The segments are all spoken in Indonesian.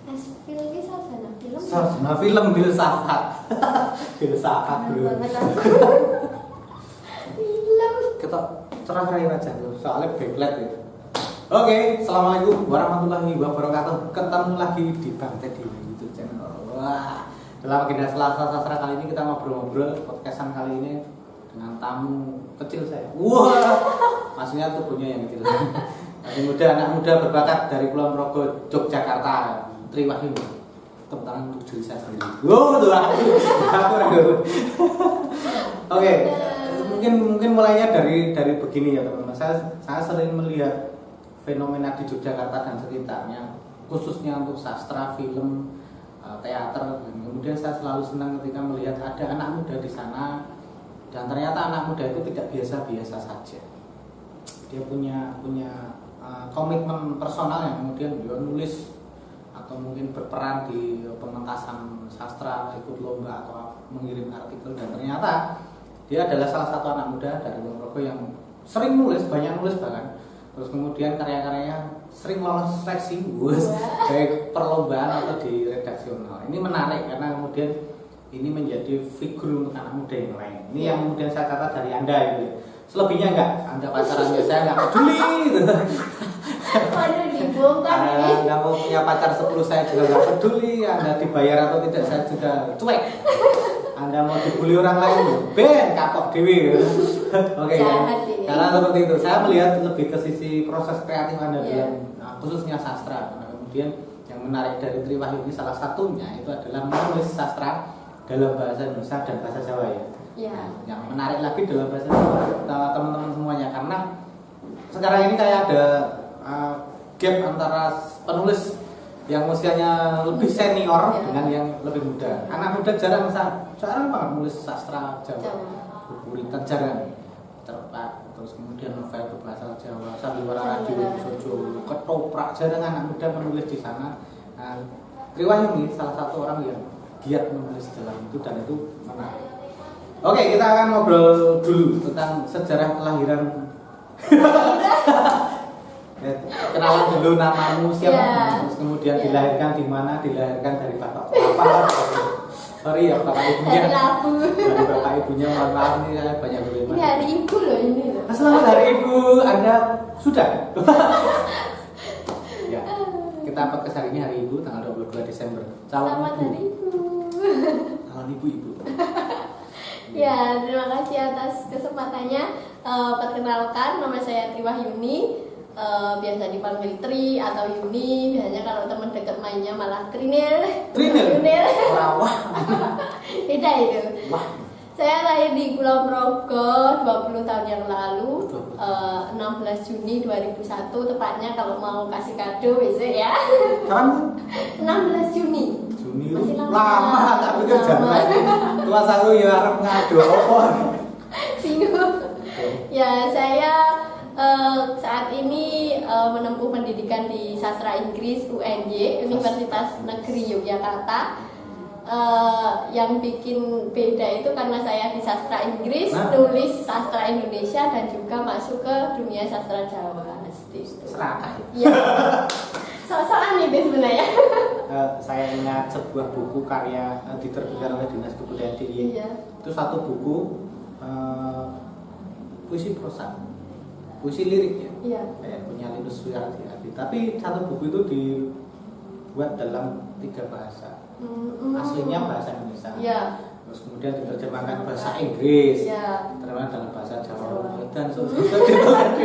Film ini sarjana film. Sarjana film filsafat. Filsafat bro. Film. Kita cerah rai aja soalnya backlight ya. Oke, assalamualaikum warahmatullahi wabarakatuh. Ketemu lagi di Bang Teddy YouTube channel. Wah, dalam agenda Selasa Sastra kali ini kita ngobrol-ngobrol podcastan kali ini dengan tamu kecil saya. Wah, maksudnya tubuhnya yang kecil. Masih muda, anak muda berbakat dari Kulon Progo, Yogyakarta. Triwahyu. Tepuk tangan untuk diri saya sendiri. Wow, tuh aku. Oke, mungkin mulainya dari begini ya teman-teman. Saya sering melihat fenomena di Yogyakarta dan sekitarnya, khususnya untuk sastra, film, teater. Dan kemudian saya selalu senang ketika melihat ada anak muda di sana, dan ternyata anak muda itu tidak biasa-biasa saja. Dia punya komitmen personal yang kemudian dia nulis atau mungkin berperan di pementasan sastra, ikut lomba atau mengirim artikel, dan ternyata dia adalah salah satu anak muda dari Ponorogo yang sering nulis, banyak nulis bahkan. Terus kemudian karya-karyanya sering lolos seleksi, baik perlombaan atau di redaksional. Ini menarik karena kemudian ini menjadi figur untuk anak muda yang lain. Ini yang kemudian saya kata dari Anda itu. Selebihnya enggak, Anda pacarannya saya enggak peduli gitu. Waduh, dibongkar ini. Anda mau punya pacar 10 saya juga enggak peduli. Anda dibayar atau tidak saya juga cuek. Anda mau dibully orang lain, ben kapok dewi. Oke ya. Karena seperti itu, saya melihat lebih ke sisi proses kreatif Anda dalam khususnya sastra. Karena kemudian yang menarik dari Triwahyu ini salah satunya itu adalah menulis sastra dalam bahasa Indonesia dan bahasa Jawa ya. Nah, yang menarik lagi dalam bahasa Jawa teman-teman semuanya, karena sekarang ini kayak ada gap antara penulis yang usianya lebih senior dengan yang lebih muda. Anak muda jarang banget nulis sastra Jawa. Buritan jarang. Cerpen, terus kemudian novel berbahasa Jawa, sandiwara radio, sojo, ketoprak, jarang anak muda menulis di sana. Nah, Triwahyu ini salah satu orang yang giat menulis dalam itu, dan itu menarik. Oke, kita akan ngobrol dulu tentang sejarah kelahiran. Kenalan dulu namamu siapa, terus kemudian dilahirkan di mana, dilahirkan dari bapak apa? Sorry ya bapak ibunya. Dari bapak ibunya, mohon maaf nih saya banyak berlima. Ini hari ibu loh ini. Selamat hari ibu, Anda sudah? Ya, kita podcast hari ini hari ibu tanggal 22 Desember. Selamat hari ibu. Calon ibu-ibu. Ya, terima kasih atas kesempatannya. Perkenalkan, nama saya Triwahyuni. Biasa dipanggil Tri atau Yuni. Biasanya kalau teman dekat mainnya malah Trinil. Wah. Beda itu. Wah. Saya lahir di Kulon Progo 20 tahun yang lalu, 16 Juni 2001 tepatnya, kalau mau kasih kado besok ya. Kapan? 16 Juni. Masih lama tak pikir jaman. Tua satu ya arep ngado apa. Bingung. Ya, saya saat ini menempuh pendidikan di sastra Inggris UNY, Universitas Negeri Yogyakarta. Yang bikin beda itu karena saya di sastra Inggris, nulis sastra Indonesia, dan juga masuk ke dunia sastra Jawa. Serakah. Iya. Soal-soal itu sebenarnya. Saya ingat sebuah buku karya diterbitkan oleh Dinas Kebudayaan DIY. Iya. Itu satu buku puisi prosa, puisi lirik ya. Iya. Kayak punya Linus Suyarti. Tapi satu buku itu dibuat dalam 3 bahasa. Aslinya bahasa Indonesia. Iya. Terus kemudian diterjemahkan bahasa Inggris. Iya. Terjemahan dalam bahasa Jawa. Dan susah ditelan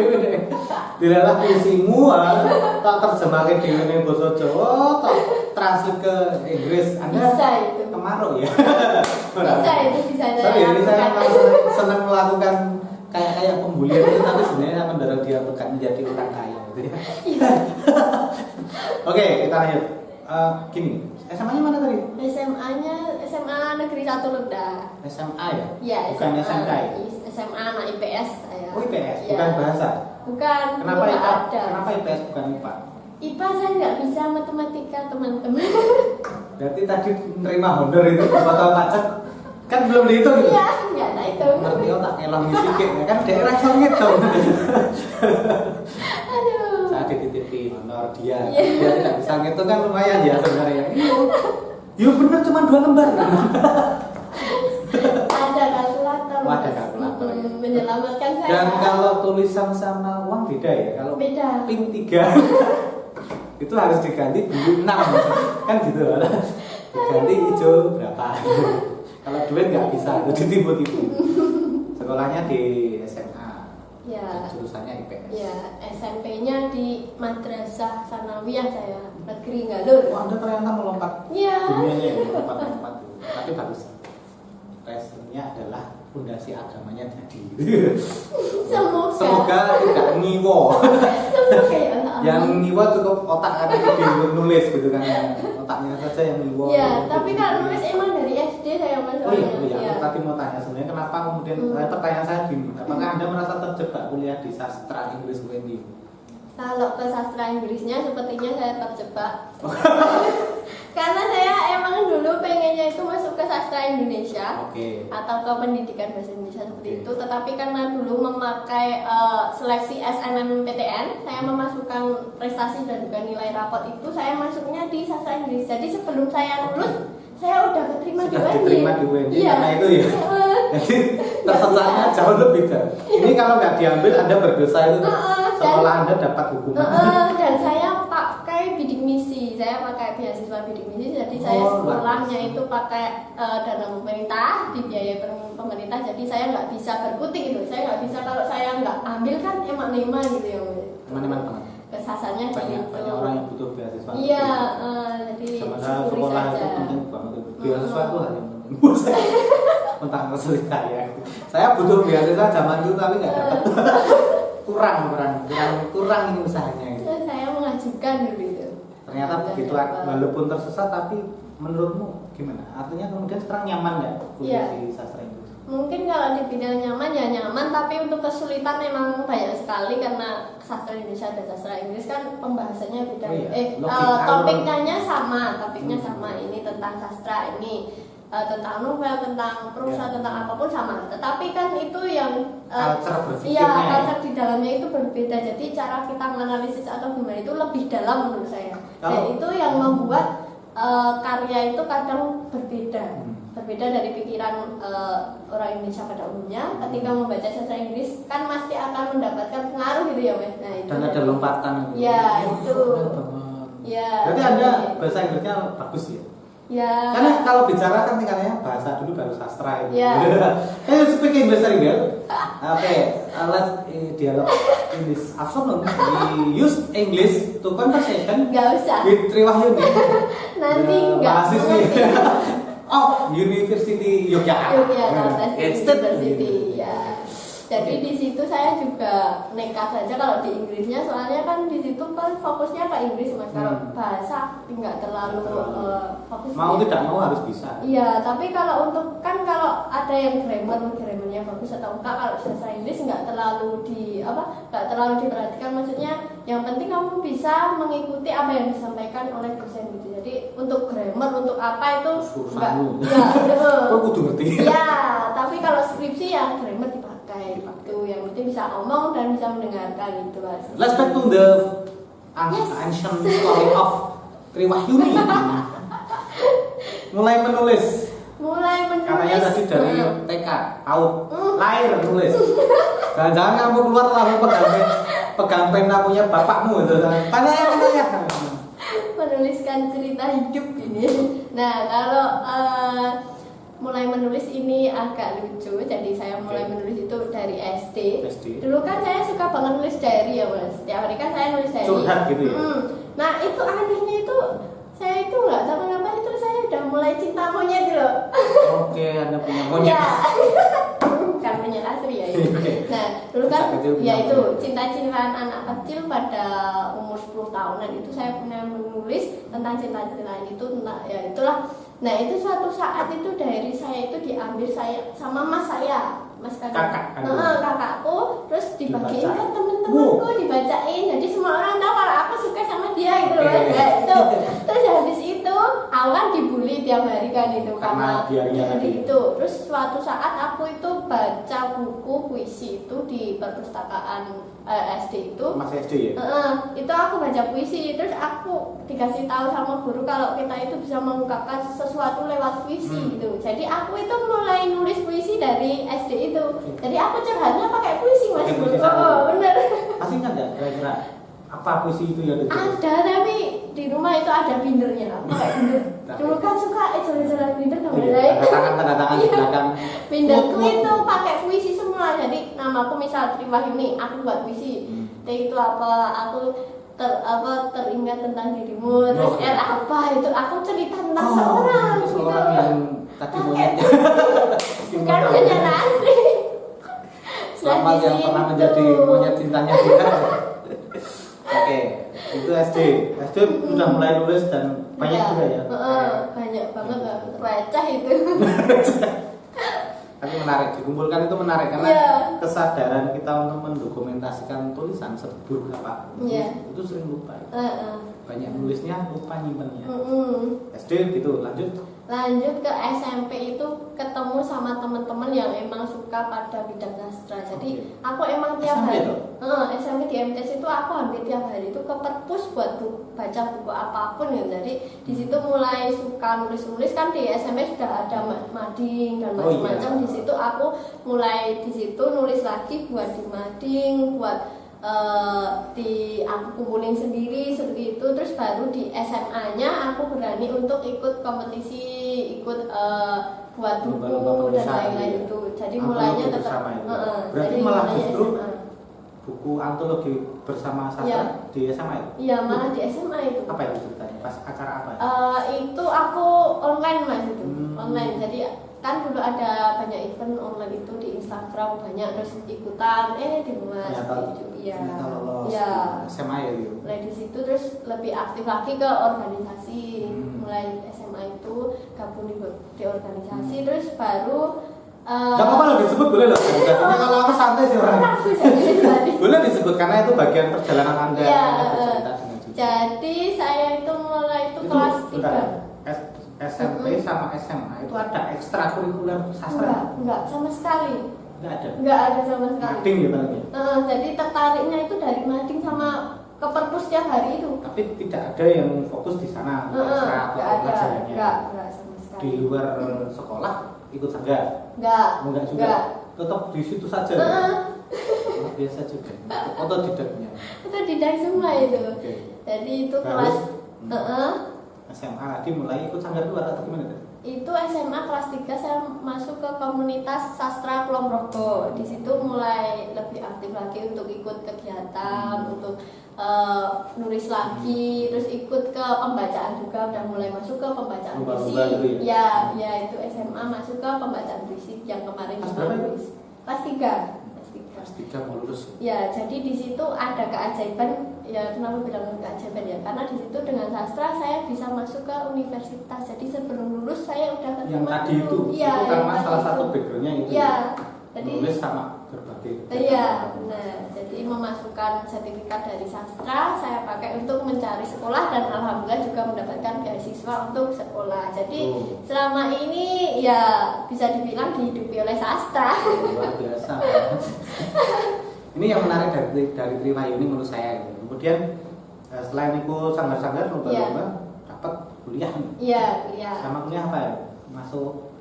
dilalah puisimu tak terjemahkan di bahasa Jawa, tak translate ke Inggris. Anda bisa itu. kemarau ya. Bisa Sorry, ini saya senang melakukan kayak pembulian itu, tapi sebenarnya saya mendorong dia untuk menjadi orang kaya gitu ya. Oke, kita lanjut. Gini, SMA-nya mana tadi? SMA-nya SMA Negeri 1 Ledang. SMA ya? Iya, bukan SMA. SMK ya? SMA anak IPS saya. Oh IPS, Ya. bukan bahasa? Bukan. Kenapa belum IPA? ada. Kenapa IPS bukan IPA? IPA saya nggak bisa matematika, teman-teman. Berarti tadi menerima honor itu bakal pajak kan belum dihitung gitu? Iya, nggak tak itu. Ngerti tak elong sedikit ya kan daerah songit dong. Aduh. Saya dititipi honor dia, Iya. dia tidak bisa Sang itu kan lumayan ya sebenarnya. Yuk bener cuma 2 lembar. Ada kalkulator. Oh, ada kalkulator, ya. Menyelamatkan saya. Dan kalau tulisan sama uang beda ya. Kalau Beda. pink 3 itu harus diganti biru 6 kan gitu lah. Diganti hijau berapa. Kalau duit nggak bisa, itu ditipu-tipu. Sekolahnya di SMA. Ya. Jurusannya IPS. Ya, SMP-nya di Madrasah Sanawiyah saya, negeri Galur. Oh, Anda ternyata melompat Iya. dunianya ya, melompat-lompat. Tapi bagus. Passionnya adalah fondasi agamanya tadi. Semoga tidak ngiwo. Semoga ya Allah. Yang ngiwo cukup otak kan di nulis gitu kan. Otaknya saja yang ngiwo. Ya, tapi kalau nulis emang dari SD saya Mas. Oh iya, aku tadi mau tanya sebenarnya kenapa kemudian pertanyaan saya gini, apakah Anda merasa terjebak kuliah di sastra Inggris UNY? Kalau ke sastra Inggrisnya sepertinya saya terjebak. Karena saya emang dulu pengennya itu masuk ke sastra Indonesia. Oke. Atau ke pendidikan bahasa Indonesia seperti Oke. itu, tetapi karena dulu memakai seleksi SNMPTN, saya memasukkan prestasi dan juga nilai rapot itu, saya masuknya di sastra Inggris. Jadi sebelum saya lulus, saya udah keterima di Sudah UNY. diterima di UNY Iya. karena itu ya. Jadi tersesatnya jauh lebih kan. Ini kalau nggak diambil Anda berdosa itu. Sekolah Anda dapat hukuman. Dan saya pakai bidik misi, saya pakai beasiswa bidik misi, jadi saya sekolahnya itu pakai dana pemerintah, dibiayai pemerintah, jadi saya nggak bisa berkutik gitu, saya nggak bisa kalau saya nggak ambil kan emak-emak gitu ya. Eman-eman banget. Kesasannya Banyak gitu. orang yang butuh beasiswa. Iya, jadi Sementara syukuri sekolah saja. itu penting banget. Beasiswa itu hal yang penting. Tentang kesulitan ya. Saya butuh beasiswa zaman dulu tapi nggak dapat. kurang ini usahanya itu. Saya mengajukan dulu itu. Ternyata Dan begitu dapat. walaupun tersesat tapi menurutmu gimana? Artinya kemudian sekarang nyaman nggak kuliah Iya. di sastra Inggris? Mungkin kalau dibilang nyaman ya nyaman, tapi untuk kesulitan memang banyak sekali karena sastra Indonesia dan sastra Inggris kan pembahasannya beda. Oh iya, Topiknya sama. Ini tentang sastra, ini tentang novel, tentang prosa, tentang apapun sama. Tetapi kan itu yang Culture berpikirnya ya. culture di dalamnya itu berbeda. Jadi cara kita menganalisis atau gimana itu lebih dalam menurut saya. Dan itu yang membuat karya itu kadang berbeda. Berbeda dari pikiran orang Indonesia pada umumnya. Ketika membaca sastra Inggris kan pasti akan mendapatkan pengaruh gitu ya Mas. Nah, itu. Dan ada lompatan gitu. Ya, itu. Keren banget. Ya. Berarti Anda bahasa Inggrisnya bagus ya? Ya. Karena kalau bicara kan tinggalnya bahasa dulu baru sastra itu. Ya. Can you speak English very well? Okay, let's dialog in this afternoon. We use English to conversation Gak usah. with Triwahyuni. Nanti nggak mahasiswi mengerti. of University Yogyakarta. University ya. Jadi di situ saya juga nekat saja kalau di Inggrisnya, soalnya kan di situ kan fokusnya ke Inggris Mas. Kalau bahasa nggak terlalu fokus. Mau tidak mau harus bisa. Iya, tapi kalau untuk kan kalau ada yang grammarnya bagus atau enggak, kalau bahasa Inggris nggak terlalu diperhatikan. Maksudnya yang penting kamu bisa mengikuti apa yang disampaikan oleh dosen gitu. Jadi untuk grammar untuk apa itu enggak. Kok kudu ngerti. Ya, tapi kalau skripsi ya grammar dipakai gitu. Yang penting bisa ngomong dan bisa mendengarkan gitu Mas. Let's back to the ancient story of Triwahyuni. Mulai menulis. Katanya tadi dari TK, PAUD, lahir nulis. Jangan-jangan kamu keluar langsung pegang pena punya bapakmu gitu. Tanya. Menuliskan cerita hidup ini. Nah, kalau mulai menulis ini agak lucu. Jadi saya mulai menulis itu dari SD. Dulu kan saya suka banget nulis diary ya Mas. Setiap hari kan saya nulis diary. Curhat gitu ya. Nah, itu anehnya itu saya itu nggak tahu kenapa itu saya udah mulai cinta monyet loh. Oke, Anda punya monyet. Ya. Bukan monyet asli ya. Nah, dulu kan ya itu cinta-cintaan anak kecil pada umur 10 tahunan itu saya pernah menulis tentang cinta-cintaan itu, tentang ya itulah. Nah, itu suatu saat itu diary saya itu diambil saya sama mas saya, mas kakak. Kakakku, terus dibagiin ke temen-temenku, dibacain. Jadi semua orang tahu kalau aku suka sama dia gitu loh. Ya, itu. Terus habis itu awan dibully tiap hari kan itu Karena diarinya dari tadi. itu. Terus suatu saat aku itu baca buku puisi itu di perpustakaan SD itu. Masih SD ya? Itu aku baca puisi, terus aku dikasih tahu sama guru kalau kita itu bisa mengungkapkan sesuatu lewat puisi gitu. Jadi aku itu mulai nulis puisi dari SD itu. Jadi aku curhatnya pakai puisi mas. Pakai puisi Bener. Masih ingat nggak kira-kira apa puisi itu yang ditulis? Ada, tapi di rumah itu ada bindernya, aku pakai binder. Dulu kan suka jalan-jalan binder Oh, iya. Tanda tangan di belakang. binderku itu pakai puisi semua. Jadi namaku misal Triwahyuni, aku buat puisi. T itu apa? Aku teringat tentang dirimu. Terus R apa? Itu aku cerita tentang seorang. Seorang yang tadi monyetnya. Bukan monyet asli. Selamat yang pernah menjadi monyet cintanya kita. Oke, itu SD. SD sudah mulai nulis dan banyak juga ya. Banyak banget, receh itu. Tapi menarik, dikumpulkan itu menarik karena kesadaran kita untuk mendokumentasikan tulisan seburuk apa itu sering lupa. Banyak nulisnya lupa nyimpennya. SD gitu, lanjut ke SMP itu ketemu sama teman-teman yang emang suka pada bidang sastra. Jadi aku emang tiap hari SMP di MTS itu aku hampir tiap hari itu ke perpus buat baca buku apapun ya. Jadi di situ mulai suka nulis kan di SMP sudah ada mading dan macam-macam. Di situ aku mulai di situ nulis lagi buat di mading, buat aku kumpulin sendiri seperti itu. Terus baru di SMA-nya aku berani untuk ikut kompetisi, ikut buat buku dan lain-lain itu. Jadi mulainya tetap berarti malah justru buku antologi bersama sastra di SMA itu? Iya, malah di SMA itu. Apa yang ceritanya? Pas acara apa? Itu aku online mas itu, online. Jadi kan dulu ada banyak event online itu di Instagram banyak, terus ikutan di mas SMA ya gitu. Mulai di situ terus lebih aktif lagi ke organisasi. Mulai SMA itu gabung di organisasi, terus baru gak apa-apa loh disebut, boleh loh. Jadinya kalau aku santai sih orang. Boleh disebut karena itu bagian perjalanan Anda. Jadi saya itu mulai itu kelas 3. SMP sama SMA itu ada ekstrakurikuler sastra? Enggak sama sekali. Enggak ada sama sekali. Mading gitu lagi. Jadi tertariknya itu dari mading sama ke perpus tiap hari itu. Tapi tidak ada yang fokus di sana ekstra atau pelajarannya. Enggak sama sekali. Di luar sekolah ikut sangga? Enggak juga. Tetap di situ saja. Biasa juga. Otodidaknya. Otodidak semua itu. Jadi itu kelas SMA lagi mulai ikut sanggar luar atau gimana? Itu SMA kelas 3 saya masuk ke komunitas sastra Kulon Progo. Di situ mulai lebih aktif lagi untuk ikut kegiatan, untuk nulis lagi, terus ikut ke pembacaan juga, udah mulai masuk ke pembacaan puisi. Ya itu SMA masuk ke pembacaan puisi yang kemarin kita nulis. Kelas 3. Kelas 3 mau lulus. Ya, jadi di situ ada keajaiban. Ya, kenapa bilang keajaiban ya? Karena di situ dengan sastra saya bisa masuk ke universitas. Jadi sebelum lulus saya udah ketemu. Yang tadi itu karena salah satu backgroundnya itu. Iya. Jadi nulis sama berbagai. Iya, nah jadi memasukkan sertifikat dari sastra saya pakai untuk mencari sekolah dan alhamdulillah juga mendapatkan beasiswa untuk sekolah. Jadi selama ini ya bisa dibilang dihidupi oleh sastra. Luar biasa. Ini yang menarik dari Triwahyuni menurut saya. Kemudian selain itu sanggar-sanggar lomba-lomba dapat kuliah nih. Iya, kuliah. Sama kuliah apa ya? Masuk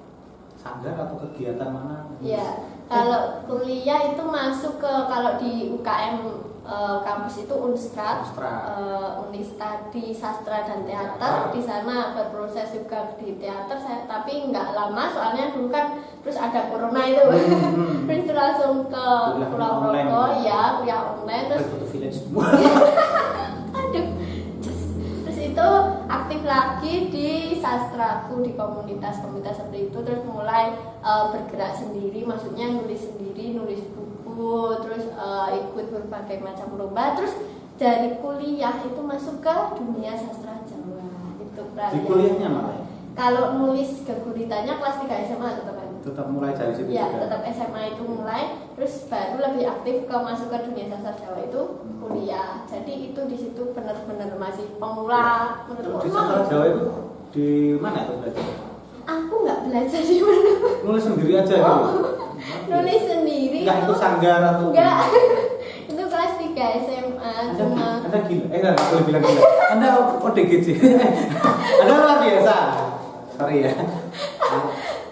sanggar atau kegiatan mana? Iya. Kalau kuliah itu masuk ke kalau di UKM kampus itu Unstrat, Unistadi Sastra dan Teater. Di sana berproses juga di teater saya, tapi nggak lama soalnya dulu kan terus ada corona itu. Terus itu langsung ke Pulau Progo, ya kuliah online terus. Aduh. Terus itu aktif lagi di sastraku di komunitas seperti itu, terus mulai bergerak sendiri, maksudnya nulis sendiri, nulis buku, terus ikut berbagai macam lomba, terus dari kuliah itu masuk ke dunia sastra Jawa. Itu di kuliahnya malah. Kalau nulis kegulitannya kelas 3 SMA tetap mulai dari situ. Ya, tetap SMA itu mulai, terus baru lebih aktif ke masuk ke dunia sastra Jawa itu kuliah. Jadi itu di situ benar-benar masih pemula. Di sastra Jawa itu Di mana tuh belajar? Aku nggak belajar di mana. Nulis sendiri aja gitu. Nulis sendiri. Enggak itu sanggar atau enggak. Itu kelas 3 SMA cuma. Anda gila. Enggak boleh bilang gila. Anda ODGJ. Anda luar biasa. Sorry ya.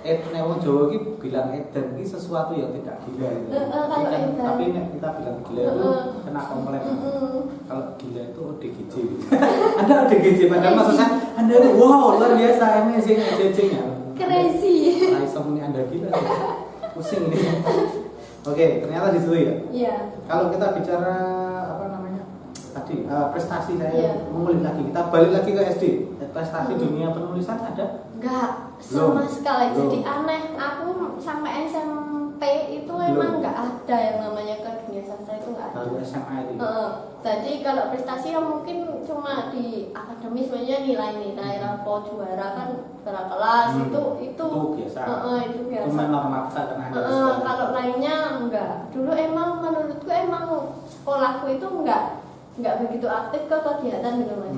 Nek wong Jawa iki bilang edan iki sesuatu yang tidak gila gitu. Tapi nek kita bilang gila itu kena komplain. Kalau gila itu ODGJ. Anda ODGJ padahal maksudnya Anda itu wow luar biasa amazing AJJ-nya. Crazy. Nah, semuanya Anda gila. Pusing ini. Oke, ternyata di situ ya. Iya. Kalau kita bicara apa namanya? Tadi prestasi saya Iya. mengulik lagi. Kita balik lagi ke SD. Prestasi dunia penulisan ada? Enggak sama sekali. Belum. Jadi aneh. Aku sampai SMP itu emang enggak ada yang namanya ke dunia sastra itu enggak ada. Baru SMA itu. Jadi kalau prestasi yang mungkin cuma di akademis sebenarnya nilai-nilai rapor juara kan juara kelas itu biasa. Itu biasa. Itu normal karena ada di sekolah. Kalau lainnya enggak. Dulu emang menurutku emang sekolahku itu enggak begitu aktif ke kegiatan gitu Mas.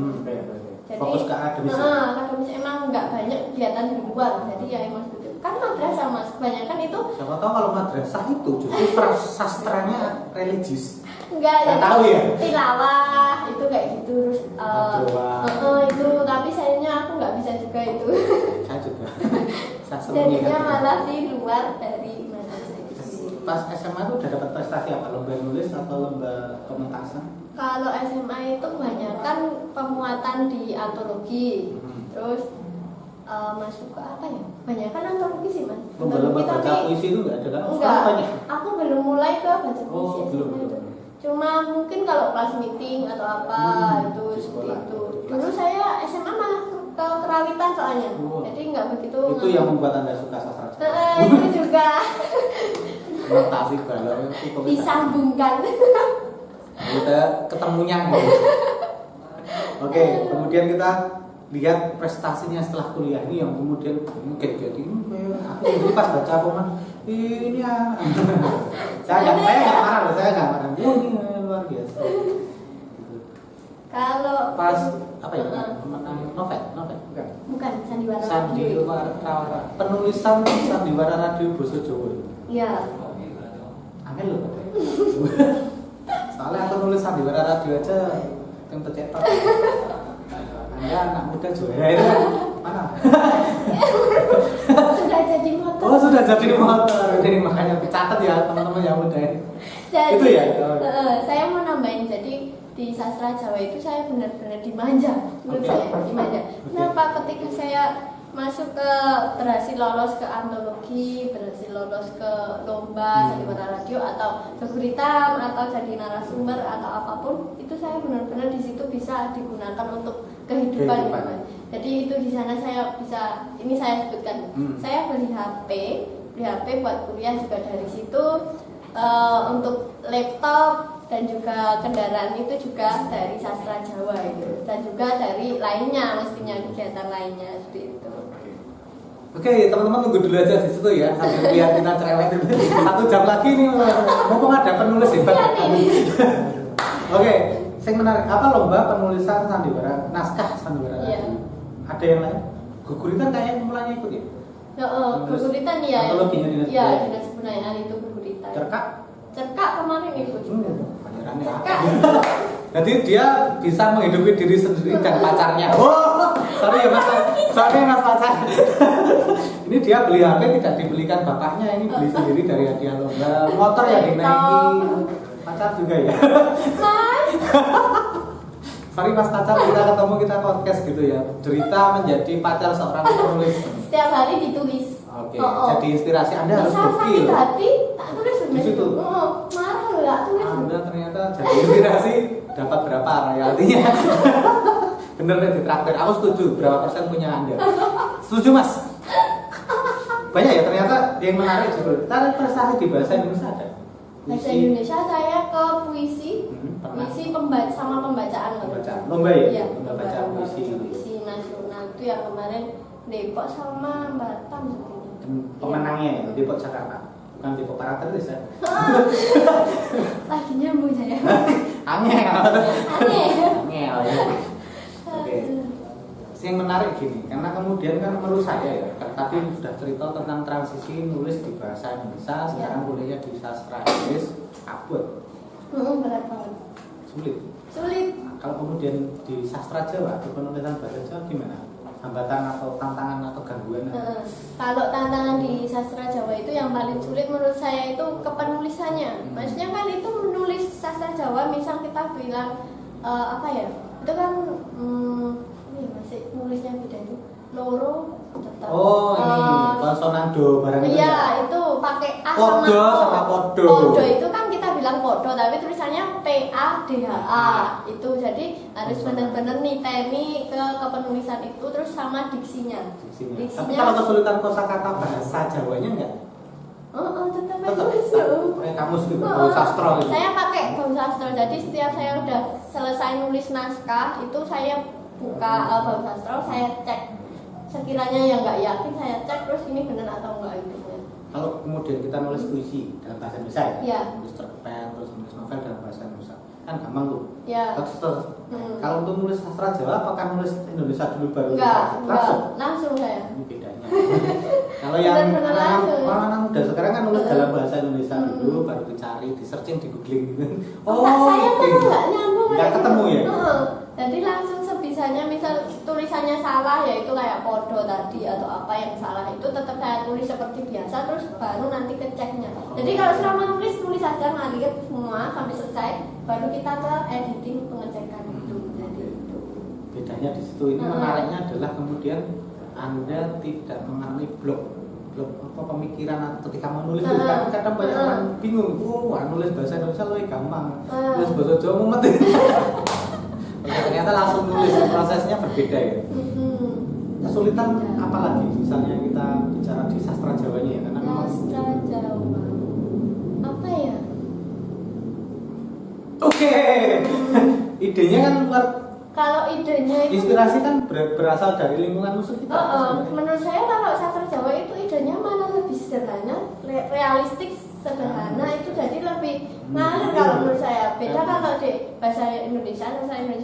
Jadi Fokus ke akademis. Akademis emang enggak banyak kegiatan di luar. Jadi ya emang gitu. Kan madrasah Mas, kebanyakan itu Siapa tahu kalau madrasah itu justru sastranya religius. enggak Nggak jadi tahu ya? tilawah itu kayak gitu terus Doa. itu tapi sayangnya aku nggak bisa juga itu. Saya juga. Saya Jadinya senang. malah di luar dari madrasah itu sendiri. Pas SMA itu udah dapat prestasi apa? Lomba nulis atau lomba pementasan? Kalau SMA itu kebanyakan pemuatan di antologi, terus masuk ke apa ya? Banyakan antologi sih Mas. Lomba-lomba Antologi, baca puisi itu nggak ada kan? enggak. Banyak. Aku belum mulai ke baca puisi Oh, belum, SMA itu. belum. Cuma mungkin kalau kelas meeting atau apa itu di seperti sekolah. itu. Dulu saya SMA malah ke kerawitan soalnya. Oh. Jadi nggak begitu. Itu yang membuat Anda suka sastra. Itu juga Notasi balok itu disambungkan. kita ketemunya gitu. Oke, kemudian kita lihat prestasinya setelah kuliah ini yang kemudian mungkin jadi aku jadi pas baca komen ini ya saya nggak marah loh, saya nggak marah. Ini luar biasa. Gitu. Kalau Pas apa ya? Novel bukan. bukan sandiwara. Sandiwara penulisan sandiwara radio Basa Jawa. Iya. Angel loh. Soalnya aku nulis sandiwara radio aja yang tercetak. Anda anak muda juara itu kan mana? Sudah jadi motor. Oh sudah jadi motor. Ini makanya dicatat ya teman-teman yang muda ini. Jadi, Itu ya? saya mau nambahin jadi di sastra Jawa itu saya benar-benar dimanja. Menurut Oke. saya dimanja. Kenapa ketika saya masuk ke berhasil lolos ke antologi, berhasil lolos ke lomba sandiwara radio atau berguritan atau jadi narasumber atau apapun itu saya benar-benar di situ bisa digunakan untuk kehidupan. Jadi itu di sana saya bisa ini saya sebutkan. Saya beli HP buat kuliah juga dari situ. Untuk laptop dan juga kendaraan itu juga dari sastra Jawa itu dan juga dari lainnya mestinya kegiatan lainnya seperti itu. Oke, teman-teman tunggu dulu aja di situ ya sambil lihat kita cerewet dulu. 1 jam lagi nih mumpung ada penulis hebat. Oke, yang menarik apa lomba penulisan sandiwara naskah sandiwara radio? Ada yang lain? Guguritan kayaknya mulanya ikut ya? Guguritan ya. Antologinya dinas Iya, budaya. dinas kebudayaan itu guguritan. Cerkak Kemarin ikut juga. pangerannya Cerkak. jadi dia bisa menghidupi diri sendiri dan pacarnya. Oh, sorry ya mas pacar. Ini dia beli HP tidak dibelikan bapaknya, ini beli sendiri dari hadiah lomba. Motor ya dinaikin. Pacar juga ya. Mas. Sorry mas pacar, kita ketemu kita podcast gitu ya. Cerita menjadi pacar seorang penulis. Setiap hari ditulis. Oke, jadi inspirasi Anda harus Bisa sakit gokil. hati, tak tulis Di situ? Marah loh, tak tulis. Anda ternyata jadi inspirasi dapat berapa royaltinya? Bener deh ditraktir. Aku setuju. Berapa persen punya Anda? Setuju mas? Banyak ya ternyata yang menarik justru. Tapi prestasi di bahasa Indonesia ada. Bahasa Indonesia saya ke puisi, pernah. puisi sama pembacaan. Pembacaan. Lomba ya? Iya, Lomba baca puisi. puisi nasional itu yang kemarin Depok sama Batam. Pemenangnya ya, Depok Jakarta. Bukan Depok Paraterus ya. Lagi nyambung saya. Angel. Aneh. Angel ya. Oke. yang menarik gini, karena kemudian kan menurut saya ya, tadi sudah cerita tentang transisi nulis di bahasa Indonesia, sekarang kuliah di sastra Inggris, abot. Berat banget. Sulit. Kalau kemudian di sastra Jawa, di penulisan bahasa Jawa gimana? Hambatan atau tantangan atau gangguan? Kalau tantangan di sastra Jawa itu yang paling sulit menurut saya itu kepenulisannya. Maksudnya kan itu menulis sastra Jawa, misal kita bilang apa ya? Itu kan ini masih nulisnya beda itu. Loro tetap. Oh, ini konsonan do barang itu. Iya, itu pakai A podo sama podo. Podo itu kan kita bilang podo, tapi tulisannya PADHA. Itu jadi harus benar-benar niteni ke kepenulisan itu terus sama diksinya. Tapi kalau kesulitan kosakata bahasa Jawanya enggak? Tetap masuk. Kamus gitu, bau sastra gitu. Saya pakai bau sastra. Jadi setiap saya udah selesai nulis naskah, itu saya buka bau sastra, saya cek. Sekiranya yang nggak yakin saya cek terus ini benar atau enggak itu. Kalau kemudian kita nulis puisi dalam bahasa Indonesia ya, nulis cerpen terus nulis novel dalam bahasa Indonesia kan gampang tuh. Ya. Terus. Kalau untuk nulis sastra Jawa apakah nulis Indonesia dulu baru langsung saya. Ini bedanya. Kalau yang orang muda sekarang kan nulis dalam bahasa Indonesia dulu baru dicari, di searching, di googling gitu. Saya malah nggak nyambung. Nggak ketemu ya? Jadi langsung sebisanya misal tulisannya salah ya itu kayak podo tadi atau apa yang salah itu tetap saya tulis seperti biasa terus baru nanti keceknya. Jadi kalau selama nulis aja ngalir semua sampai selesai baru kita ke editing pengecekan itu. Jadi itu. Bedanya di situ ini menariknya adalah kemudian Anda tidak mengalami blok apa pemikiran ketika menulis itu kan kadang banyak orang bingung. Nulis bahasa Indonesia lebih gampang. Nulis bahasa Jawa mumet. Ternyata langsung nulis prosesnya berbeda ya. Kesulitan apa lagi misalnya kita bicara di sastra Jawanya ya karena sastra Jawa apa ya? Oke. Idenya kan luar. Kalau idenya itu inspirasi kan berasal dari lingkungan musuh kita. Menurut saya kalau sastra Jawa itu idenya malah lebih sederhana, realistik, sederhana itu jadi lebih ngalir kalau menurut saya. Beda kalau di bahasa Indonesia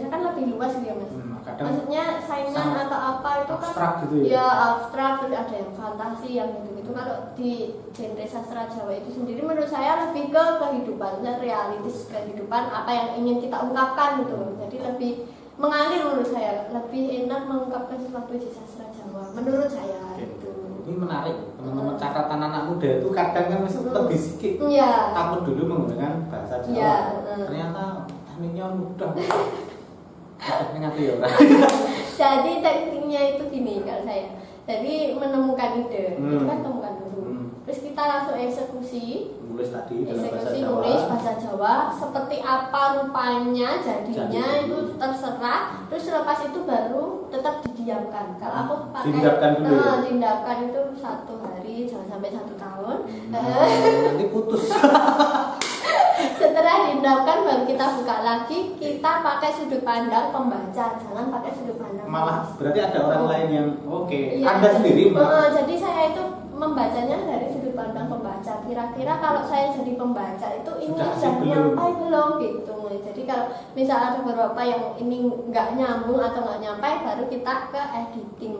kan lebih luas gitu ya Mas. Maksudnya saingan atau apa itu kan abstrak gitu ya. Ya abstrak, terus ada yang fantasi yang gitu-gitu. Kalau di genre sastra Jawa itu sendiri menurut saya lebih ke kehidupan, realistis kehidupan apa yang ingin kita ungkapkan gitu. Jadi lebih mengalir menurut saya, lebih enak mengungkapkan sesuatu di sastra Jawa menurut saya gitu. Ini menarik, teman-teman catatan anak muda itu kadang kan lebih sikit takut dulu menggunakan bahasa Jawa. Ternyata tekniknya mudah. Jadi tekniknya itu gini kalau saya. Jadi menemukan ide, itu kan temukan dulu. Terus kita langsung eksekusi. Nulis tadi nulis bahasa Jawa seperti apa rupanya jadinya itu terserah. Terus lepas itu baru tetap didiamkan. Kalau aku pakai didiamkan itu 1 hari jangan sampai 1 tahun. Nanti putus. Setelah didiamkan baru kita buka lagi, kita pakai sudut pandang pembaca, jangan pakai sudut pandang malah berarti ada orang lain yang Anda sendiri jadi saya itu membacanya dari sudut pandang pembaca. Kira-kira kalau saya jadi pembaca itu ini sudah nyampai belum gitu. Jadi kalau misal ada beberapa yang ini nggak nyambung atau nggak nyampai, baru kita ke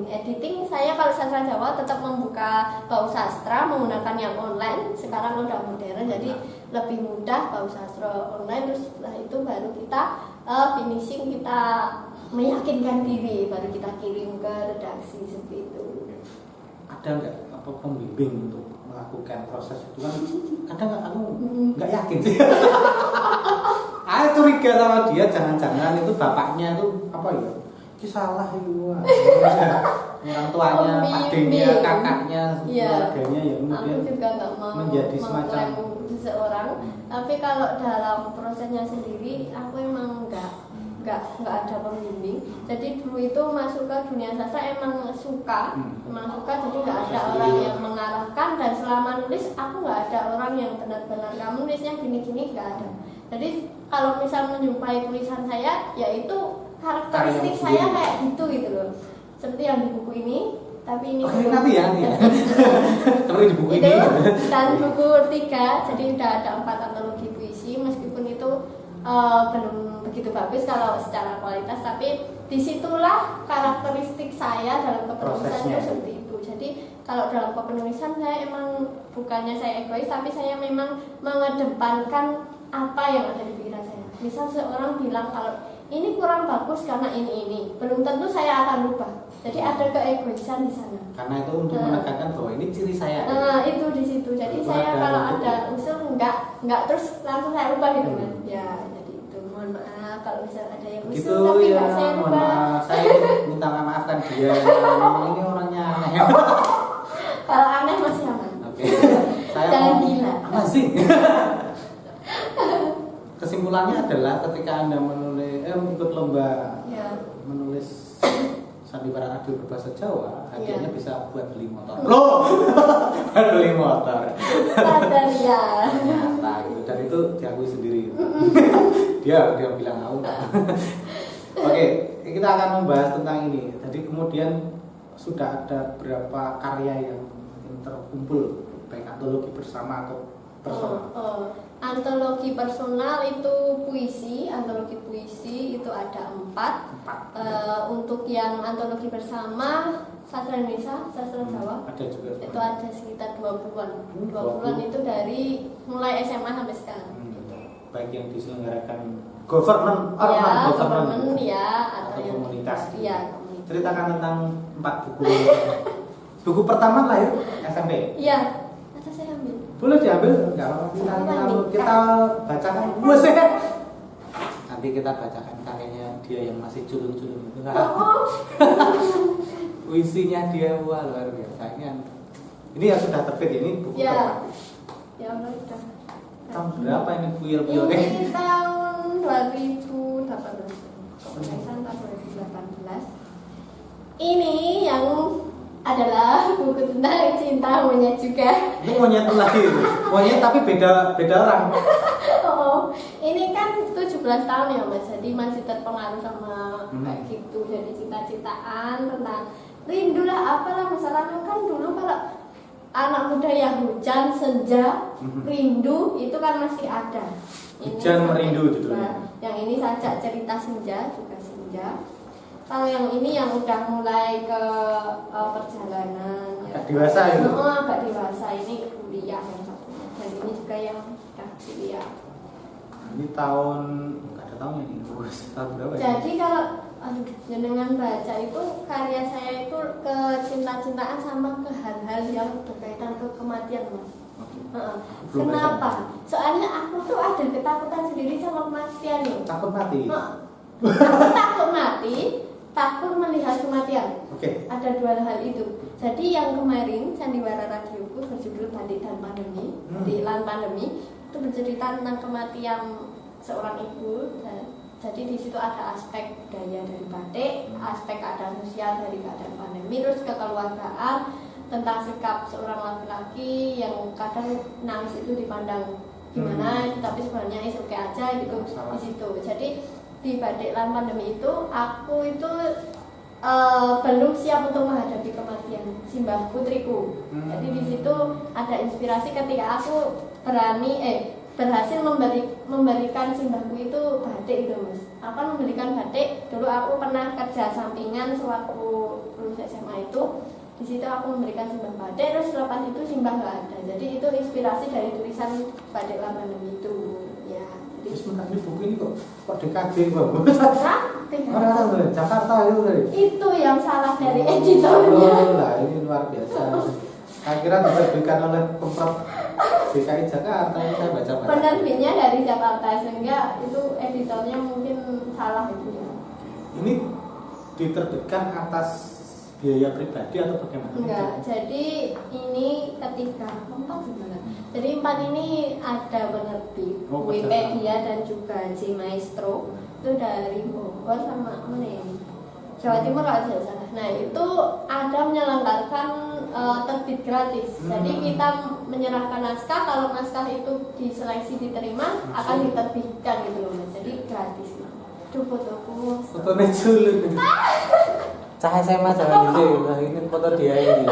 editing saya kalau sastra Jawa tetap membuka bau sastra menggunakan yang online. Sekarang udah modern jadi lebih mudah bau sastra online. Terus setelah itu baru kita finishing, kita meyakinkan diri, baru kita kirim ke redaksi seperti itu. Ada nggak pembimbing untuk melakukan proses itu kan kadang aku nggak yakin sih. Aku curiga sama dia, jangan-jangan itu bapaknya itu apa ya? Ini salah itu. Orang tuanya, adiknya, kakaknya, keluarganya ya kemudian aku juga nggak mau menjadi semacam seseorang. Tapi kalau dalam prosesnya sendiri aku emang nggak ada pembimbing. Jadi dulu itu masuk ke dunia sastra emang suka, jadi nggak ada orang yang mengarahkan, dan selama nulis aku nggak ada orang yang benar-benar kamu nulisnya gini-gini, nggak ada. Jadi kalau misal menjumpai tulisan saya, yaitu karakteristik saya kayak gitu loh, seperti yang di buku ini. Tapi ini nanti ya. Seperti di buku ini. Dan buku 3, jadi udah ada 4 antologi puisi, meskipun itu belum begitu bagus kalau secara kualitas, tapi disitulah karakteristik saya dalam kepenulisan Prosesnya. itu seperti itu. Jadi kalau dalam kepenulisan saya emang bukannya saya egois, tapi saya memang mengedepankan apa yang ada di pikiran saya. Misal seorang bilang kalau ini kurang bagus karena ini, belum tentu saya akan rubah. Jadi ada keegoisan di sana. Karena itu untuk menekankan bahwa ini ciri saya. Nah, itu di situ. Jadi Itu saya ada kalau itu. ada usul enggak terus langsung saya rubah gitu kan. Ya, jadi itu mohon maaf kalau misal ada yang Gitu usul tapi ya, enggak saya mohon rubah. maaf. Saya minta maafkan dia. Ini orangnya aneh. Kalau aneh masih aman. Oke. Saya Jangan mau gila. amazing. Kesimpulannya adalah ketika Anda ikut lomba Ya. menulis sandiwara radio berbahasa Jawa, hadiahnya Iya. bisa buat beli motor. Loh, buat beli motor. Sadar ya. Nyata gitu, dan itu diakui sendiri. dia bilang aku. Oke, kita akan membahas tentang ini. Tadi kemudian sudah ada berapa karya yang terkumpul, baik antologi bersama atau personal. Antologi personal itu puisi, antologi puisi itu ada 4. Untuk yang antologi bersama sastra Indonesia, sastra Jawa Ada juga. itu ada sekitar 20-an. 20. 20-an itu dari mulai SMA sampai sekarang. Baik yang diselenggarakan government, Ya, government government ya atau yang komunitas. Iya, komunitas. Ceritakan tentang 4 buku. Buku pertama lahir SMP. Iya, ada saya ambil. Boleh diambil? Enggak apa-apa. Kita bacakan. Buset. Nanti kita bacakan karyanya dia yang masih culun-culun itu. Oh, Puisinya dia wah luar biasa. Ini yang sudah terbit ya, ini buku ya. keempat. Ya Allah udah. Tahun berapa ini puyel-puyelnya? Ini tahun 2018. Kepenulisan tahun 2018. Ini yang adalah buku tentang cinta monyet juga. Ini monyet lagi itu. Monyet tapi beda orang. Oh, ini kan 17 tahun ya Mas. Jadi masih terpengaruh sama kayak gitu. Jadi cita-citaan tentang rindu lah apalah masalahnya kan dulu kalau anak muda yang hujan, senja, rindu itu kan masih ada. Hujan merindu judulnya. Yang ini saja cerita senja juga senja. Kalau yang ini yang udah mulai ke perjalanan. Agak dewasa itu. Agak dewasa ini kuliah yang satunya. Dan ini juga yang udah kuliah. Ini tahun nggak ada tahunnya nih. Tahun berapa ya? Jadi kalau jenengan baca itu karya saya itu ke cinta-cintaan sama ke hal-hal yang berkaitan ke kematian Mas. Belum Kenapa? Soalnya aku tuh ada ketakutan sendiri sama kematian loh. Takut mati. Aku takut mati, takut melihat kematian. Oke. Ada 2 hal itu. Jadi yang kemarin sandiwara radioku berjudul Batik dan Pandemi, di Lan Pandemi itu bercerita tentang kematian seorang ibu. Jadi di situ ada aspek budaya dari batik, aspek keadaan sosial dari keadaan pandemi, terus kekeluargaan, tentang sikap seorang laki-laki yang kadang nangis itu dipandang gimana, tapi sebenarnya is oke aja gitu di situ. Jadi di Batik Lan Pandemi itu aku itu belum siap untuk menghadapi kematian simbah putriku. Jadi di situ ada inspirasi ketika aku berhasil memberikan simbahku itu batik gitu Mas. Apa memberikan batik? Dulu aku pernah kerja sampingan sewaktu lulus SMA itu. Di situ aku memberikan simbah batik, terus lepas itu simbah nggak ada. Jadi itu inspirasi dari tulisan Batik Lan Pandemi itu. Ya. Terus sebentar ini buku ini kok DKG kok? Nah, Jakarta itu tadi. itu yang salah dari editornya. Oh lah ini luar biasa. Saya kira diterbitkan oleh Pemprov DKI Jakarta. Ini saya baca. Penerbitnya dari Jakarta sehingga itu editornya mungkin salah itu ya. Ini diterbitkan atas biaya pribadi atau bagaimana? Enggak, jadi ini ketika 4 gimana? Jadi 4 ini ada penerbit Wikipedia dan juga J Maestro itu dari Bogor sama mana ini? Jawa Timur kalau tidak salah. Nah itu ada menyelenggarakan terbit gratis. Jadi kita menyerahkan naskah, kalau naskah itu diseleksi diterima akan diterbitkan gitu loh Mas. Jadi gratis. Itu fotoku. Fotonya culun. Cahaya SMA jangan gitu. Nah, ini foto dia ini.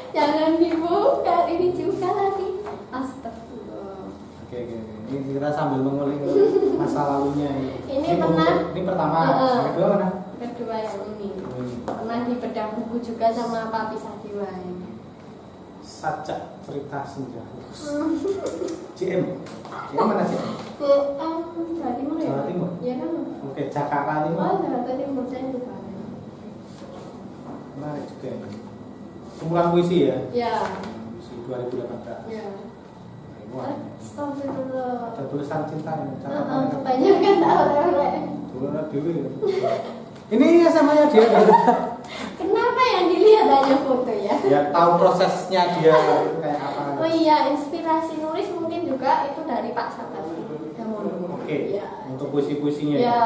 Jangan dibuka, ini juga lagi. Astagfirullah. Oke. Ini kita sambil mengulik masa lalunya ini. Ini pernah. Ini pertama. Yang kedua mana? Kedua yang ini. Pernah di bedah buku juga sama Papi Sadewa ini. Sajak cerita senja. CM mana CM? Jawa Timur ya? Jawa Timur? Iya kan? Oke, Jakarta Timur. Oh, Jakarta Timur saya juga. Menarik juga ini. Kumpulan puisi ya? Ya. Puisi 2018. Ya. Wah, Astagfirullah. ada tulisan cinta ini. Kebanyakan orang-orang. Tulisan dulu. Ini SMA-nya dia. Kenapa yang dilihat hanya foto ya? Ya tahu prosesnya dia kayak apa. Oh iya, inspirasi nulis mungkin juga itu dari Pak Sabat. Oke. Ya. Untuk puisi-puisinya. Ya,